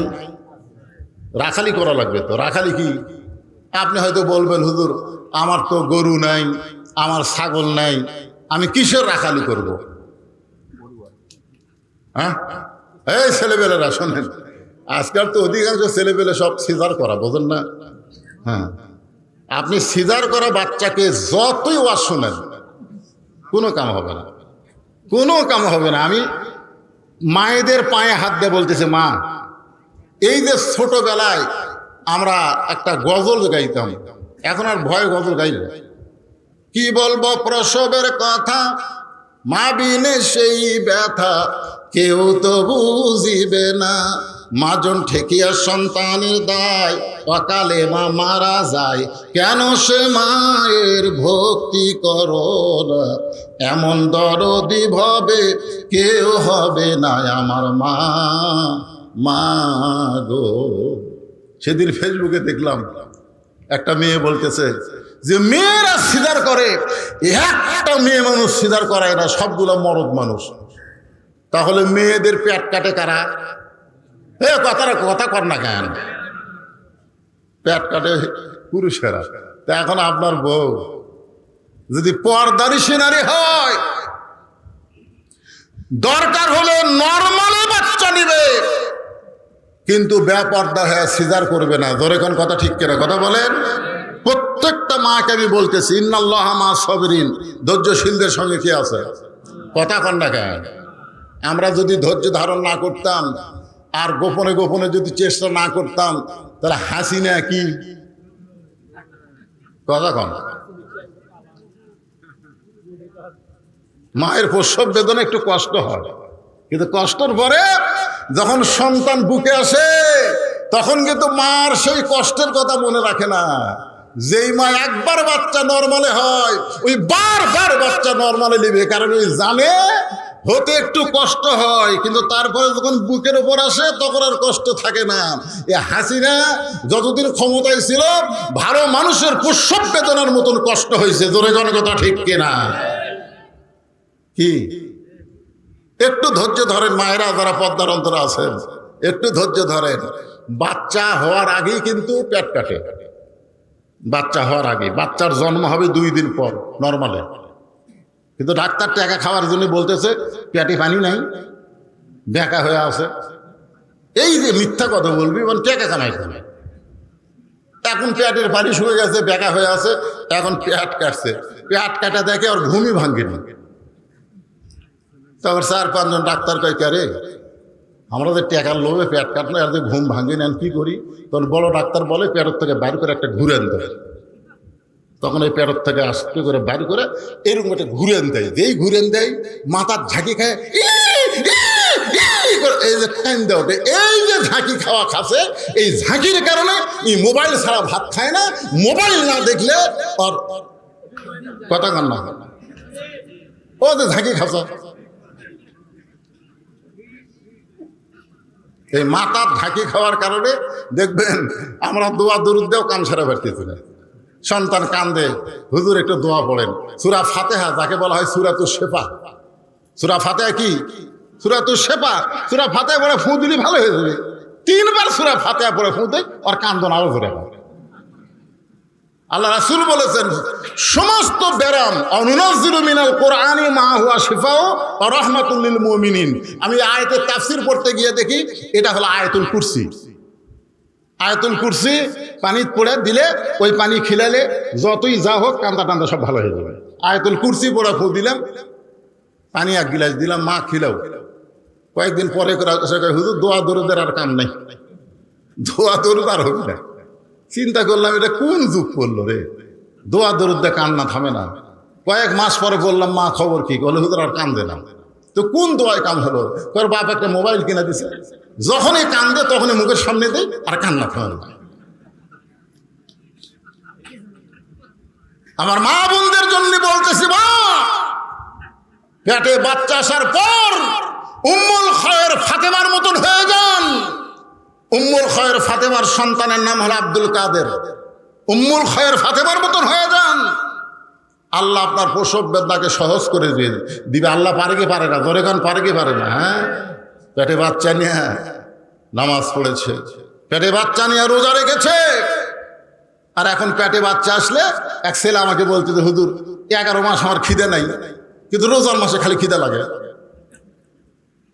রাখালি করা লাগবে। তো রাখালি কি? আপনি হয়তো বলবেন, হুজুর, আমার তো গরু নাই, আমার ছাগল নাই, আমি কিসের রাখালি করব? হ্যাঁ, এই ছেলেবেলেরা শোনেন, আজকাল তো অধিকাংশ ছেলেবেলে সব সিজার করা, বোঝেন না? হ্যাঁ, আপনি সিজার করা বাচ্চাকে যতই ওয়াজ শোনেন কোনো কাম হবে না, কোনো কাম হবে না। আমি মায়েদের পায়ে হাত দিয়ে বলতেছে, মা, এই যে ছোটবেলায় আমরা একটা গজল গাইতাম, এখন আর ভয় গজল গাই না। কি বলবো প্রসবের কথা, মা বিনে সেই ব্যথা কেউ তো বুঝিবে না। মাজন ঠেকিয়া সন্তানের দায়, অকালে মা মারা যায়, কেন সে মায়ের ভক্তি করো না? এমন দরদি ভবে কেউ হবে না আমার মা, মা গো। সেদিন ফেসবুকে দেখলাম একটা মেয়ে বলতেছে যে মেয়েরা সিজার করে, একটা মেয়ে মানুষ সিজার করায় না, সবগুলো মরদ মানুষ। তাহলে মেয়েদের পেট কাটে কারা? কথা কর না কেন? পেট কাটে পুরুষেরা। তা এখন আপনার বউ যদি পর্দানিশী নারী হয়, দরকার হলে নরমালে বাচ্চা নিবে, কিন্তু বেপর্দা হয়ে সিজার করবে না। ধরে কোন কথা ঠিক কিনা? কথা বলেন। প্রত্যেকটা মাকে আমি বলতেছি, ইন্নাল্লাহা মা সাবিরিন, ধৈর্যশীলদের সঙ্গে কি আছে? কথা কন না কেন? আমরা যদি ধৈর্য ধারণ না করতাম আর গোপনে গোপনে যদি চেষ্টা না করতাম, তাহলে হাসিনা কি? কথা কন। মায়ের প্রসব বেদনা একটু কষ্ট হয়, কিন্তু কষ্টের পরে যখন সন্তান বুকে আসে তখন কিন্তু মার সেই কষ্টের কথা মনে রাখে না। যেই মা একবার বাচ্চা নর্মালে হয়, ওই বারবার বাচ্চা নর্মালে নিবে, কারণ ওই জানে হতে একটু কষ্ট হয়, কিন্তু তারপরে যখন বুকের উপর আসে তখন আর কষ্ট থাকে না। এ হাসিনা যতদিন ক্ষমতায় ছিল, ভালো মানুষের প্রসব বেদনার মতন কষ্ট হয়েছে। জোরে জন কথা ঠিক কিনা? কি একটু ধৈর্য ধরেন মায়েরা, যারা পদ্মার অন্তরে আছেন, একটু ধৈর্য ধরেন। বাচ্চা হওয়ার আগেই কিন্তু পেট কাটে। বাচ্চা হওয়ার আগে, বাচ্চার জন্ম হবে 2 দিন পর নর্মালে, কিন্তু ডাক্তার টাকা খাওয়ার জন্য বলতেছে পেটে পানি নাই, বেঁকা হয়ে আছে। এই যে মিথ্যা কথা বলবি, মানে টাকা কামাই করে। এখন পেটের পানি শুয়ে গেছে, বেঁকা হয়ে আছে, এখন পেট কাটছে। পেট কাটা দেখে আর ঘুমই ভাঙ্গেনি। তারপর 4-5 জন ডাক্তার কয়, কে রে আমরা যে টাকার লোভে পেট কাটলে আর যে ঘুম ভাঙে নেন কি করি, তখন বড় ডাক্তার বলে পেটের থেকে বাইর করে একটা ঘুরে আনতে হয়। তখন এই পেটের থেকে আস্তে করে বাইর করে এরকম একটা ঘুরে আনতে হয়। যেই ঘুরে আনতে হয় মাথার ঝাঁকি খায়, এই যে খাইন দেওয়া, এই যে ঝাঁকি খাওয়া খাচ্ছে, এই ঝাঁকির কারণে এই মোবাইল ছাড়া ভাত খায় না। মোবাইল না দেখলে আর কথা কান্না হয়, ও যে ঝাঁকি খাচ্ছে। এই মাথার ঝাঁকি খাওয়ার কারণে দেখবেন আমরা দোয়া দরুদ দেও কান সারা বাড়তেছি না। সন্তান কান্দে, হুজুর একটু দোয়া পড়েন। সূরা ফাতিহা যাকে বলা হয় সূরাতুশ শিফা। সূরা ফাতিহা কি? সূরাতুশ শিফা। সূরা ফাতিহা পড়ে ফু দিলে ভালো হয়ে যাবে। 3 বার সূরা ফাতিহা পড়ে ফু দেয় আর কান্দন আরো ধরে হয়। আল্লাহ রাসূল বলেছেন সমস্ত ব্যারাম অনুনাজ্জিলু মিনাল কোরআনি মা হুয়া শিফাউ ওয়া রাহমাতুল লিল মুমিনিন। আমি আয়াতের তাফসীর পড়তে গিয়ে দেখি এটা হলো আয়াতুল কুরসি। আয়াতুল কুরসি পানি পড়ে দিলে ওই পানি খিলালে যতই যা হোক কান্দা টান্দা সব ভালো হয়ে যাবে। আয়াতুল কুরসি পড়ে ফু দিলাম, পানি 1 গিলাস দিলাম, মা খিলাও। কয়েকদিন পরে করে হুজুর দোয়া দরুদের আর কাম নাই, দোয়া দরুদ আর হবে না। চিন্তা করলাম এটা কোন যুগ পড়লো রে, দোয়া দরুদে কান্না থামে না। কয়েক মাস পরে বললাম মা খবর কি? বলে হুজুর আর কান্দে না। তো কোন দোয়ায় কাম হলো? তোর বাপ একটা মোবাইল কিনে দিছে, যখনই কান্দে তখনই মুখের সামনে দেয় আর কান্না থামে না। আমার মা বোনদের জন্য বলতেছি, মা পেটে বাচ্চা আসার পর উম্মুল খায়ের ফাতেমার মতন হয়ে যান। উম্মুল খায়ের ফাতেমার সন্তানের নাম হলো আব্দুল কাদের। উম্মুল খায়ের ফাতেমার মতন হয়ে যান। আল্লাহ আপনার প্রসব বেদনাকে সহজ করে দিবে। আল্লাহ পারে কি পারে না? ধরে গান পারে কি পারে না? হ্যাঁ, পেটে বাচ্চা নিয়ে নামাজ পড়েছে, পেটে বাচ্চা নিয়ে রোজা রেখেছে। আর এখন পেটে বাচ্চা আসলে এক ছেলে আমাকে বলতে যে হুজুর 11 মাস আমার খিদে নাই, কিন্তু রোজার মাসে খালি খিদে লাগে।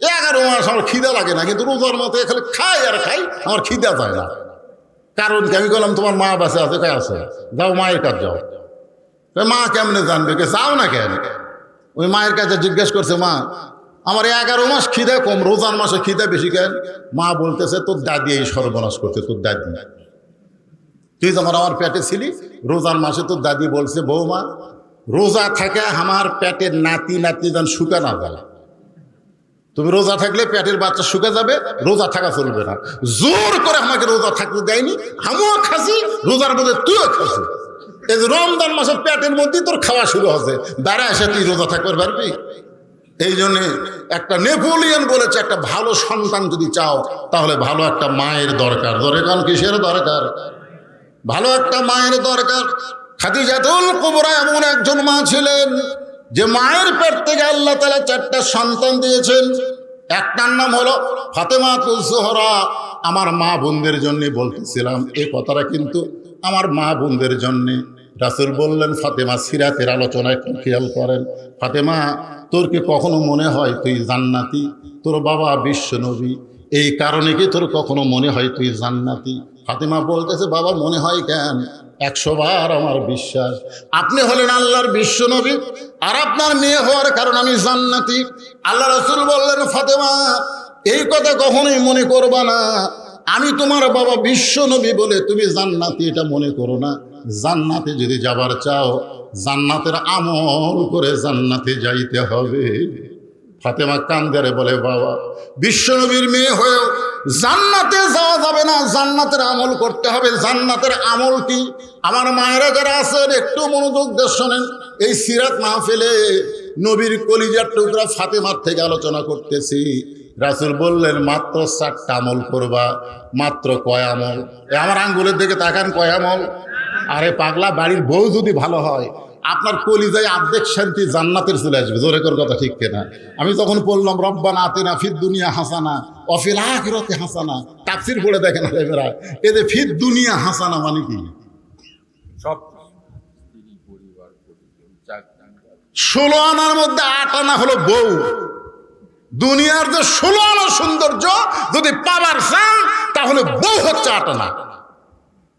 11 মাস আমার খিদে লাগে না, কিন্তু রোজার মাসে খালি খাই আর খাই, আমার খিদে যায় না। কারণ কি? আমি বললাম তোমার মা বাসে আছে, কে আছে? যাও মায়ের কাছে যাও। মা কেমনে জানবে? কে যাও না কেন? ওই মায়ের কাছে জিজ্ঞেস করছে, মা আমার 11 মাস খিদে কম, রোজার মাসে খিদে বেশি কেন? মা বলতেছে তোর দাদি এই সর্বনাশ করছে, তোর দাদি। তুই যখন আমার পেটে ছিলি রোজার মাসে তোর দাদি বলছে বৌমা রোজা থাকে আমার পেটের নাতি নাতি যেন শুকা না যায়। তুমি রোজা থাকলে পেটের বাচ্চা শুকে যাবে, রোজা থাকা চলবে না। জোর করে আমাকে রোজা থাকতে দেয়নি, আমিও খাসি, রোজার মধ্যে তুইও খাসি। এই যে রমজান মাসের পেটের মধ্যেই তোর খাওয়া শুরু হচ্ছে, দাঁড়া এসে তুই রোজা থাকতে পারবি? এই জন্যে একটা নেপোলিয়ন বলেছে একটা ভালো সন্তান যদি চাও তাহলে ভালো একটা মায়ের দরকার। দরকার কিসের দরকার? ভালো একটা মায়ের দরকার। খাদিজাতুল কুবরা এমন একজন মা ছিলেন যে মায়ের পেট থেকে আল্লাহ তাআলা 4টা সন্তান দিয়েছেন। একটার নাম হলো ফাতেমাতুজ জোহরা। আমার মা বোনদের জন্য বলতেছিলাম এই কথাটা, কিন্তু আমার মা বোনদের জন্য রাসূল বললেন ফাতেমা সিরাতের আলোচনায় একটু খেয়াল করেন। ফাতেমা তোর কি কখনো মনে হয় তুই জান্নাতি? তোর বাবা বিশ্ব নবী, এই কারণে কি তোর কখনো মনে হয় তুই জান্নাতি? ফাতেমা বলতেছে বাবা মনে হয় কেন? 100 বার আমার বিশ্বাস আপনি হলেন আল্লাহর বিশ্ব নবী, আর আপনার মেয়ে হওয়ার কারণ আমি জান্নাতি। আল্লাহ রাসূল বললেন ফাতেমা এই কথা কখনোই মনে করবা না, আমি তোমার বাবা বিশ্ব নবী বলে তুমি জান্নাতি এটা মনে করো না। জান্নাতে যদি যাবার চাও জান্নাতের আমল করে জান্নাতে যাইতে হবে। ফাতেমা কান্দারে বলে বাবা বিশ্বনবীর মেয়ে হয়েও জান্নাতে যাওয়া যাবে না, জান্নাতের আমল করতে হবে। জান্নাতের আমল কি? আমার মায়েরা যারা আছেন একটু মনোযোগ দিয়ে শোনেন। এই সিরাত মাহফিলে নবীর কলিজার টুকরা ফাতেমার থেকে আলোচনা করতেছি। রাসূল বললেন মাত্র 4টা আমল করবা। মাত্র কয় আমল? আমার আঙ্গুলের দিকে তাকান, কয় আমল? আরে পাগলা, বাড়ির বউ যদি ভালো হয় আপনার কলিজায় অর্ধেক শান্তি জান্নাতের চলে আসবে। জোরে কর কথা, ঠিক কিনা? আমি তখন বললাম রব্বানা আতিনা ফিদ দুনিয়া হাসানা ওয়া ফিল আখিরাতি হাসানা। তাফসীর পড়ে দেখেন এবারে এই যে ফিদ দুনিয়া হাসানা মানে কি? সব 16 আনার মধ্যে 8 আনা হলো বউ। দুনিয়ার যে 16 আনা সৌন্দর্য যদি পাবার চান তাহলে বউ হচ্ছে 8 আনা।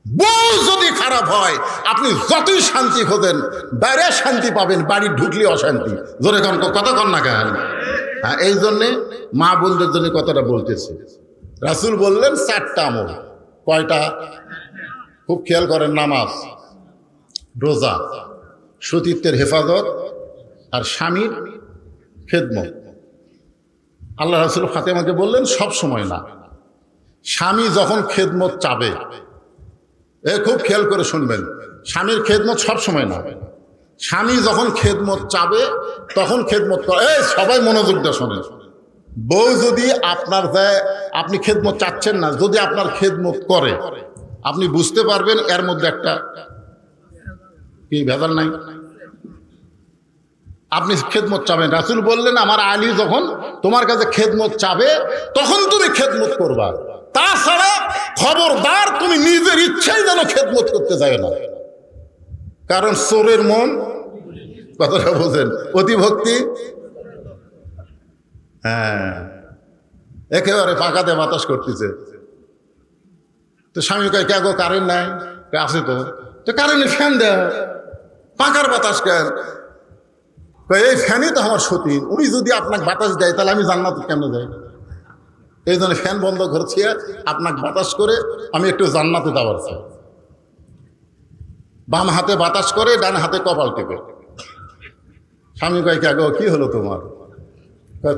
বউ যদি খারাপ হয় আপনি যতই শান্তি খোঁজেন বাইরে শান্তি পাবেন, বাড়ি ঢুকলে অশান্তি। জোরে কথা কন না কেন? হ্যাঁ, এই জন্যে মা বোনদের জন্য কথাটা বলতেছে। রাসূল বললেন 4টা আমল। কয়টা? খুব খেয়াল করেন, নামাজ, রোজা, সতীত্বের হেফাজত আর স্বামীর খেদমত। আল্লাহ রাসূল ফাতেমাকে বললেন সব সময় না, স্বামী যখন খেদমত চাবে, খুব খেয়াল করে শুনবেন, স্বামীর খেদমত সব সময় না, স্বামী যখন খেদমত চাবে তখন খেদমত করে। সবাই মনোযোগ দিয়ে শোনেন। বউ যদি আপনার দেয়, আপনি খেদমত চাচ্ছেন না, যদি আপনার খেদমত করে, আপনি বুঝতে পারবেন এর মধ্যে একটা কি ভেজাল নাই। আপনি খেদমত চাবেন, রাসূল বললেন আমার আলী যখন তোমার কাছে খেদমত চাবে তখন তুমি খেদমত করবা, তাছাড়া খবরদার তুমি নিজের ইচ্ছাই যেন খেদমত করতে যায় না। কারণ চোরের মন, কথাটা বোঝেন, অতিভক্তি। হ্যাঁ, একেবারে পাকাতে বাতাস করতেছে। তো স্বামী কয় কে গো, কারেন্ট নাই? আছে তো কারেন্টে ফ্যান দেয়, পাকার বাতাস কেন? এই ফ্যানই তো আমার সতীন, উনি যদি আপনাকে বাতাস দেয় তাহলে আমি জান্নাতে কেমনে যাই? এই জন্য ফ্যান বন্ধ করছি, আপনাকে বাতাস করে আমি একটু জান্নাতে যাওয়ার চাই। বাম হাতে বাতাস করে, ডান হাতে কপাল টিপে। স্বামী কয় কে গো, কি হলো তোমার?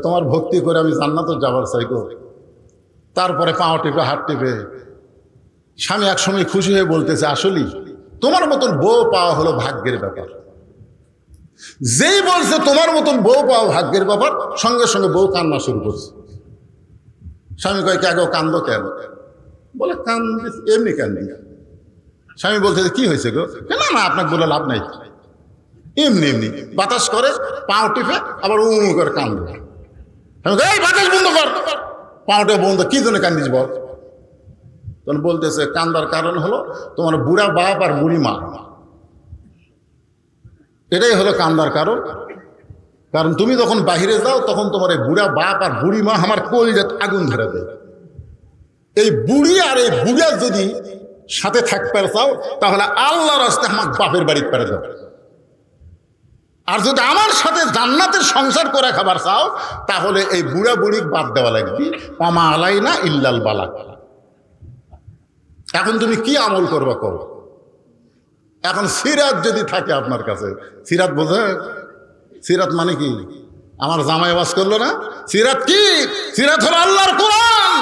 তোমার ভক্তি করে আমি জান্নাতে যাবার চাই গো। তারপরে পাও টিপে, হাত টিপে। স্বামী একসময় খুশি হয়ে বলতেছে, আসলেই তোমার মতন বউ পাওয়া হলো ভাগ্যের ব্যাপার। যেই বলছে তোমার মতন বউ পাওয়া ভাগ্যের ব্যাপার, সঙ্গে সঙ্গে বউ কান্না শুরু করছে। স্বামী কয় কে গো, কান্দো কেন? বলে কান্দি, এমনি কান্দি। স্বামী বলতেছে কি হয়েছে গো? না না, আপনাকে বলে লাভ নাই, এমনি এমনি বাতাস করে, পাও টিপে আবার করে কান্দে। এই বাতাস বন্ধ কর, পাওটা বন্ধ, কি জন্য কান্দিস বল? তখন বলতেছে কান্দার কারণ হলো তোমার বুড়া বাপ আর বুড়ি মা, এটাই হলো কান্দার কারণ। কারণ তুমি যখন বাহিরে যাও তখন তোমার এই বুড়া বাপ আর বুড়ি মা আমার কলিজাত আগুন ধরে দেয়। এই বুড়ি আর এই বুড়া যদি সাথে থাকতে চাও তাহলে আল্লাহর রাস্তায় আমার বাপের বাড়িতে পেরে যাও। আর যদি আমার সাথে জান্নাতের সংসার করে খাবার চাও তাহলে এই বুড়া বুড়ি বাদ দেওয়া লাগবে। আমা আলাইনা ইল্লাল বালাগ। এখন তুমি কি আমল করবা করো। এখন সিরাত যদি থাকে আপনার কাছে, সিরাত বোঝে? সিরাত মানে কি? আমার জামাই আওয়াজ করলো না, সিরাত কি? সিরাত হলো আল্লাহর কোরআন।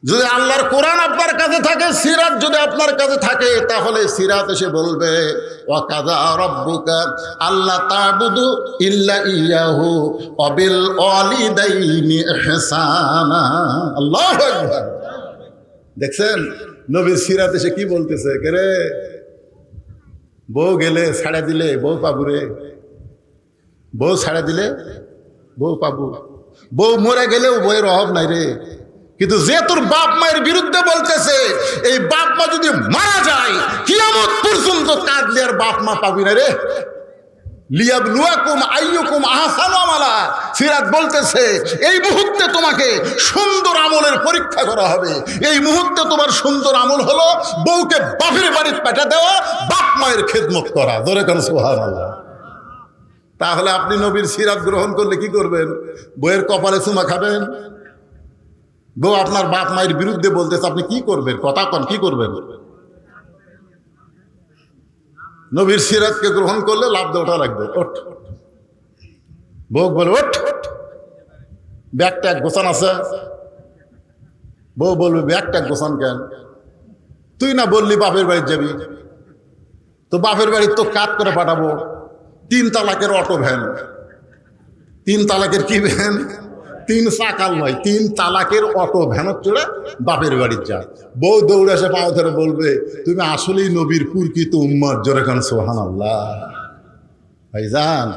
যদি আল্লাহর কোরআন আপনার কাছে থাকে, সিরাত যদি আপনার কাছে থাকে, তাহলে সিরাত এসে বলবে ওয়া কাযা রাব্বুকা আল্লা তা'বুদু ইল্লা ইয়াহু ওয়া বিল ওয়ালিদাইনি ইহসানা। আল্লাহু আকবার। দেখছেন নবীর সিরাত এসে কি বলতেছে? কে রে, বউ গেলে ছাড়া দিলে বউ পাবু রে, বউ ছাড়া দিলে বউ পাবু, বউ মরে গেলেও বউয়ের অভাব নাই রে। কিন্তু যে তোর বাপ মায়ের বিরুদ্ধে বলতেছে, এই বাপ মা যদি মারা যায় কিয়ামত পর্যন্ত কাঁদলে আর বাপ মা পাবি না রে। লিয়াবলুয়াকুম আইয়ুকুম আহসানু আমালা। সিরাত বলতেছে এই মুহূর্তে তোমাকে সুন্দর আমলের পরীক্ষা করা হবে। এই মুহূর্তে তোমার সুন্দর আমল হলো বউকে বাপের বাড়িতে পাঠা দেওয়া, বাপ মায়ের খেদমত করা। ধরে কেন সুবহানাল্লাহ। তাহলে আপনি নবীর সিরাত গ্রহণ করলে কি করবেন? বউয়ের কপালে চুমা খাবেন? বউ আপনার বাপ মায়ের বিরুদ্ধে বলতেছে, আপনি কি করবেন? কথা কন, কি করবেন? নবীর সিরাতকে গ্রহণ করলে লাভ দিয়ে ওঠা লাগবে। ওঠ, বউ বলে ওঠ, ব্যাগটা এক গোছান আছে। বউ বলবে ব্যাগটা এক গোছান কেন? তুই না বললি বাপের বাড়ি যাবি, তো বাপের বাড়ি তো কাট করে পাঠাবো। 3 তালাকের অটো ভ্যান। 3 তালাকের কি ভ্যান? 3 চাকাল নয়, 3 তালাকের অটো ভ্যানত চড়ে বাপের বাড়ির যায়। বউ দৌড়ে এসে পাও ধরে বলবে তুমি আসলেই নবীর প্রকৃত উম্মত। জোরে খান সুবহানাল্লাহ। ভাইজান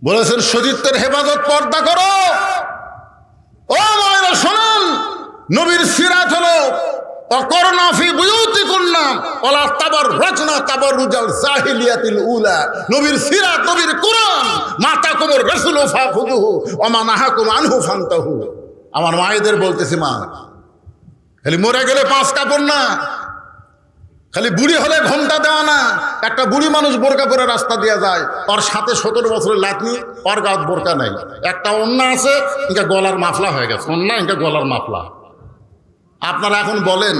বলেছেন সতীত্বের হেফাজত, পর্দা করো। ও মায়েরা শুনুন, নবীর সিরাত হলো অকরনা ফি বুয়ুতিকুন্না ওয়ালা তাবাররাজনা তাবাররুজাল জাহিলিয়াতিল উলা। নবীর সিরাত, নবীর কোরআন, মাতাকুমুর রাসূলু ফাখুযুহু ওয়া মা নাহাকুম আনহু ফান্তাহু। আমার মায়েদের বলতেছি, মা খালি মরে গেলে 5 কাপড় না, খালি বুড়ি হলে ঘোমটা দেওয়া না, একটা বুড়ি মানুষ বোরকা পরে রাস্তা দিয়ে যায়, ওর সাথে 17 বছরের লাতনি, ওর গাঁত বোরকা নাই, একটা ওন্না আছে, ইনকা গলার মাফলা হয়ে গেছে, ওন্না ইনকা গলার মাফলা। আপনারা এখন বলেন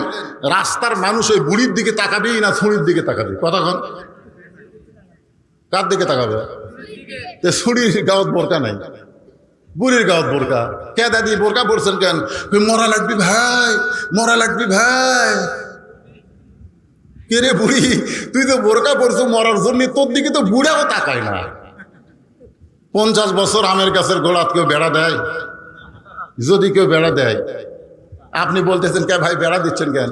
রাস্তার মানুষ ওই বুড়ির দিকে তাকাবি না ছুরির দিকে তাকাবি? কতক্ষণ কার দিকে তাকাবে? ছুরির গাঁত বোরকা নাই, বুড়ির গাঁত বোরকা। কে দাদি বোরকা পড়ছেন কেন? মরা লাগবি ভাই, মরা লাগবি ভাই। কে রে বুড়ি, তুই তো বোরকা পড়ছো মরার জন্য, তোর দিকে তো বুড়াও তাকায় না। 50 বছর আমের গাছের গোড়াত কেউ বেড়া দেয়? যদি কেউ বেড়া দেয়, আপনি বলতেছেন কে ভাই বেড়া দিচ্ছেন কেন?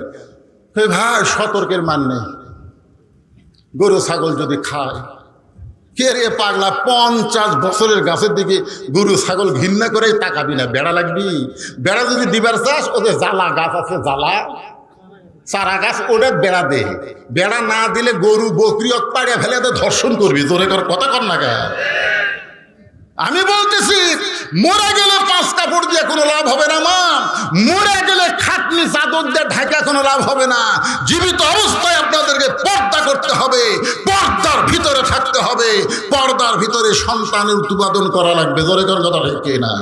ভাই সতর্কের মান নেই, গরু ছাগল যদি খায়। কে রে পাগলা, 50 বছরের গাছের দিকে গরু ছাগল ঘৃণা করে তাকাবি না? বেড়া লাগবি? বেড়া যদি দিবার চাস, ওদের জ্বালা গাছ আছে, জ্বালা চারা গাছ, ওটা বেড়া দে। বেড়া না দিলে গরু বকরি পাড়িয়া ফেলে ধর্ষণ করবি। জোরে কর, কথা কর না কেন? আমি বলতেছি মরে গেলে 5 কাপড় দিয়ে কোনো লাভ হবে না মা, মরে গেলে খাটনি চাদর দিয়ে ঢাকা কোনো লাভ হবে না। জীবিত অবস্থায় আপনাদেরকে পর্দা করতে হবে, পর্দার ভিতরে থাকতে হবে, পর্দার ভিতরে সন্তানের উৎপাদন করা লাগবে। জোরে কর, কথা ঠিক না?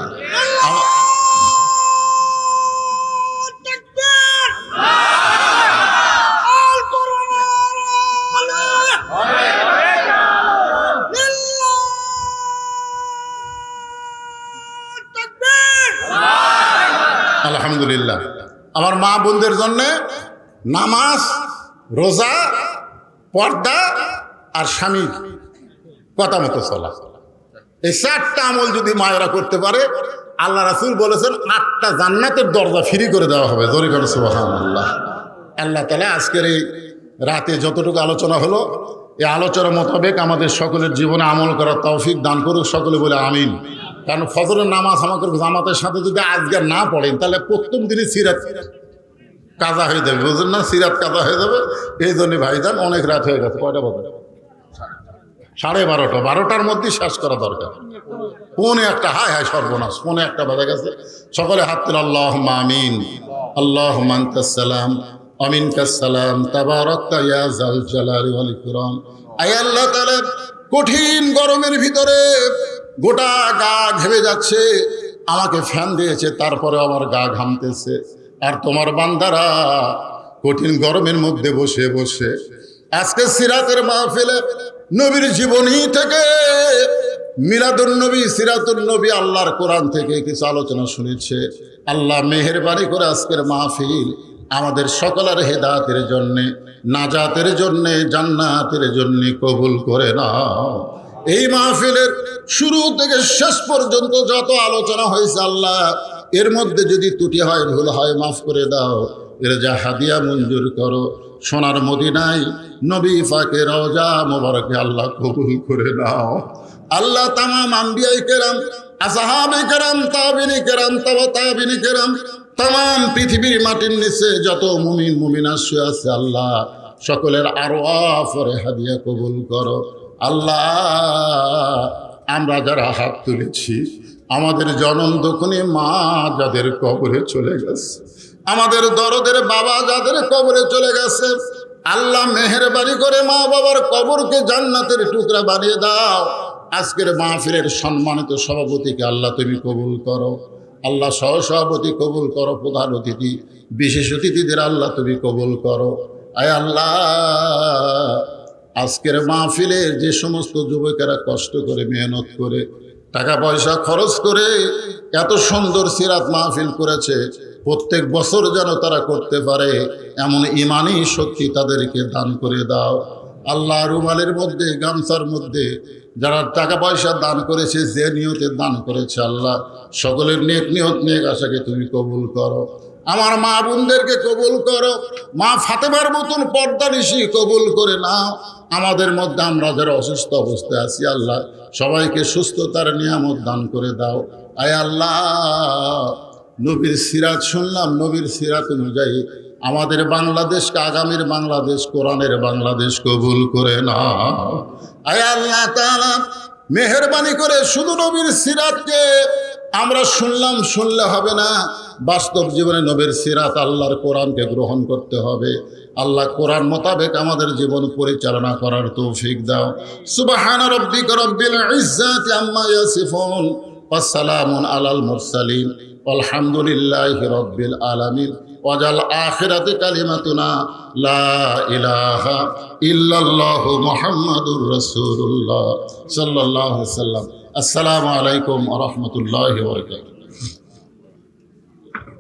আলহামদুলিল্লাহ, আমার মা বোনদের জন্য নামাজ, রোজা, পর্দা আর স্বামীর কথা মতো চলা, এই 4টা আমল যদি মায়েরা করতে পারে, আল্লাহ রাসূল বলেছেন 8টা জান্নাতের দরজা ফ্রি করে দেওয়া হবে। জোরে করে সুবহানাল্লাহ। আল্লাহ তাআলা আজকের এই রাতে যতটুকু আলোচনা হলো, এই আলোচনা মোতাবেক আমাদের সকলের জীবনে আমল করার তৌফিক দান করুক, সকলে বলে আমিন। কারণ ফজরের নামাজ আমাকে জামাতের সাথে যদি আজকে না পড়েন, তাহলে প্রথম দিনই সিরাত কাজা হয়ে যাবে, বুঝলেন না? সিরাত কাজা হয়ে যাবে। এই জন্য ভাইজান অনেক রাত হয়ে গেছে। কয়টা বাজে? 12:30। 12টার মধ্যে শেষ করা দরকার। 1:45, হায় হায় সর্বনাশ, 1:45 বাজে গেছে। সকলে হাত তুলে আল্লাহুম্মা আমিন। আল্লাহুম্মা আনতাস সালাম ওয়া মিনকাস সালাম, তাবারাকতা ইয়া যাল জালালি ওয়াল ইকরাম। আয় আল্লাহ তাআলা, কঠিন গরমের ভিতরে গোটা গা ঘেমে যাচ্ছে, আমাকে ফ্যান দিয়েছে, তারপরে আমার গা ঘামতেছে, আর তোমার বান্দারা কঠিন গরমের মধ্যে বসে বসে আজকে সিরাতের মাহফিলে নবীর জীবনী থেকে মিলাদুন নবী, সিরাতুন নবী, আল্লাহর কোরআন থেকে কিছু আলোচনা শুনেছে। আল্লাহ মেহেরবানি করে আজকের মাহফিল আমাদের সকলের হেদায়েতের জন্যে, নাজাতের জন্যে, জান্নাতের জন্যে কবুল করে নাও। এই মাহফিলের শুরু থেকে শেষ পর্যন্ত যত আলোচনা হয়েছে আল্লাহ, এর মধ্যে যদি ত্রুটি হয়, ভুল হয়, মাফ করে দাও। এর যা হাদিয়া মঞ্জুর করো, সোনার মদিনায় নবী পাকের রওজা মোবারকে আল্লাহ কবুল করে নাও। আল্লাহ তামাম আম্বিয়াই কেরাম, আসহাবে কেরাম, তাবিনী কেরাম, তাবা তাবিনী কেরাম, তামাম পৃথিবীর মাটির নিচে যত মুমিন মুমিনা শুয়ে আছে আল্লাহ, সকলের আরওয়াফে হাদিয়া কবুল করো। আল্লাহ, আমরা যারা হাত তুলেছি, আমাদের জনম দক্ষিণে মা যাদের কবরে চলে গেছে, আমাদের দরদের বাবা যাদের কবরে চলে গেছে, আল্লাহ মেহেরবানি করে মা বাবার কবরকে জান্নাতের টুকরা বানিয়ে দাও। আজকের মাহফিলের সম্মানিত সভাপতিকে আল্লাহ তুমি কবুল করো। আল্লাহ সহসভাপতি কবুল করো, প্রধান অতিথি, বিশেষ অতিথিদের আল্লাহ তুমি কবুল করো। আয় আল্লাহ, আজকের মাহফিলে যে সমস্ত যুবকেরা কষ্ট করে, মেহনত করে, টাকা পয়সা খরচ করে এত সুন্দর সিরাত মাহফিল করেছে, প্রত্যেক বছর যেন তারা করতে পারে এমন ইমানি শক্তি তাদেরকে দান করে দাও। আল্লাহ, রুমালের মধ্যে, গামছার মধ্যে যারা টাকা পয়সা দান করেছে, যে নিয়তে দান করেছে, আল্লাহ সকলের নেক নিয়ত, নেক আশাকে তুমি কবুল করো। আমার মা বোনদেরকে কবুল করো। মা ফাতেমার মতন পর্দানিশি কবুল করে নাও। আমাদের মধ্যে আমরা যারা অসুস্থ অবস্থায় আছি আল্লাহ, সবাইকে সুস্থতার নিয়ামত দান করে দাও। আয় আল্লাহ, নবীর সিরাত শুনলাম, নবীর সিরাত অনুযায়ী আমাদের বাংলাদেশকে আগামীর বাংলাদেশ, কোরআনের বাংলাদেশ কবুল করে নাও। আয় আল্লাহ তাআলা, মেহেরবানি করে শুধু নবীর সিরাতকে আমরা শুনলাম, শুনলে হবে না, বাস্তব জীবনে নবীর সিরাত আল্লাহর কোরআনকে গ্রহণ করতে হবে। আল্লাহ কোরআন মোতাবেক আমাদের জীবন পরিচালনা করার তৌফিক দাও। সুবহান রাব্বিকা রাব্বিল ইজ্জাতি আম্মা ইয়াসিফুন ওয়া সালামুন আলাল মুরসালিন আলহামদুলিল্লাহি রাব্বিল আলামিন। ওয়াজাল আখিরাতি কালিমাতুনা লা ইলাহা ইল্লাল্লাহু মুহাম্মাদুর রাসূলুল্লাহ সাল্লাল্লাহু আলাইহি ওয়াসাল্লাম। আসসালামু আলাইকুম ওয়া রাহমাতুল্লাহি ওয়া বারাকাতুহু।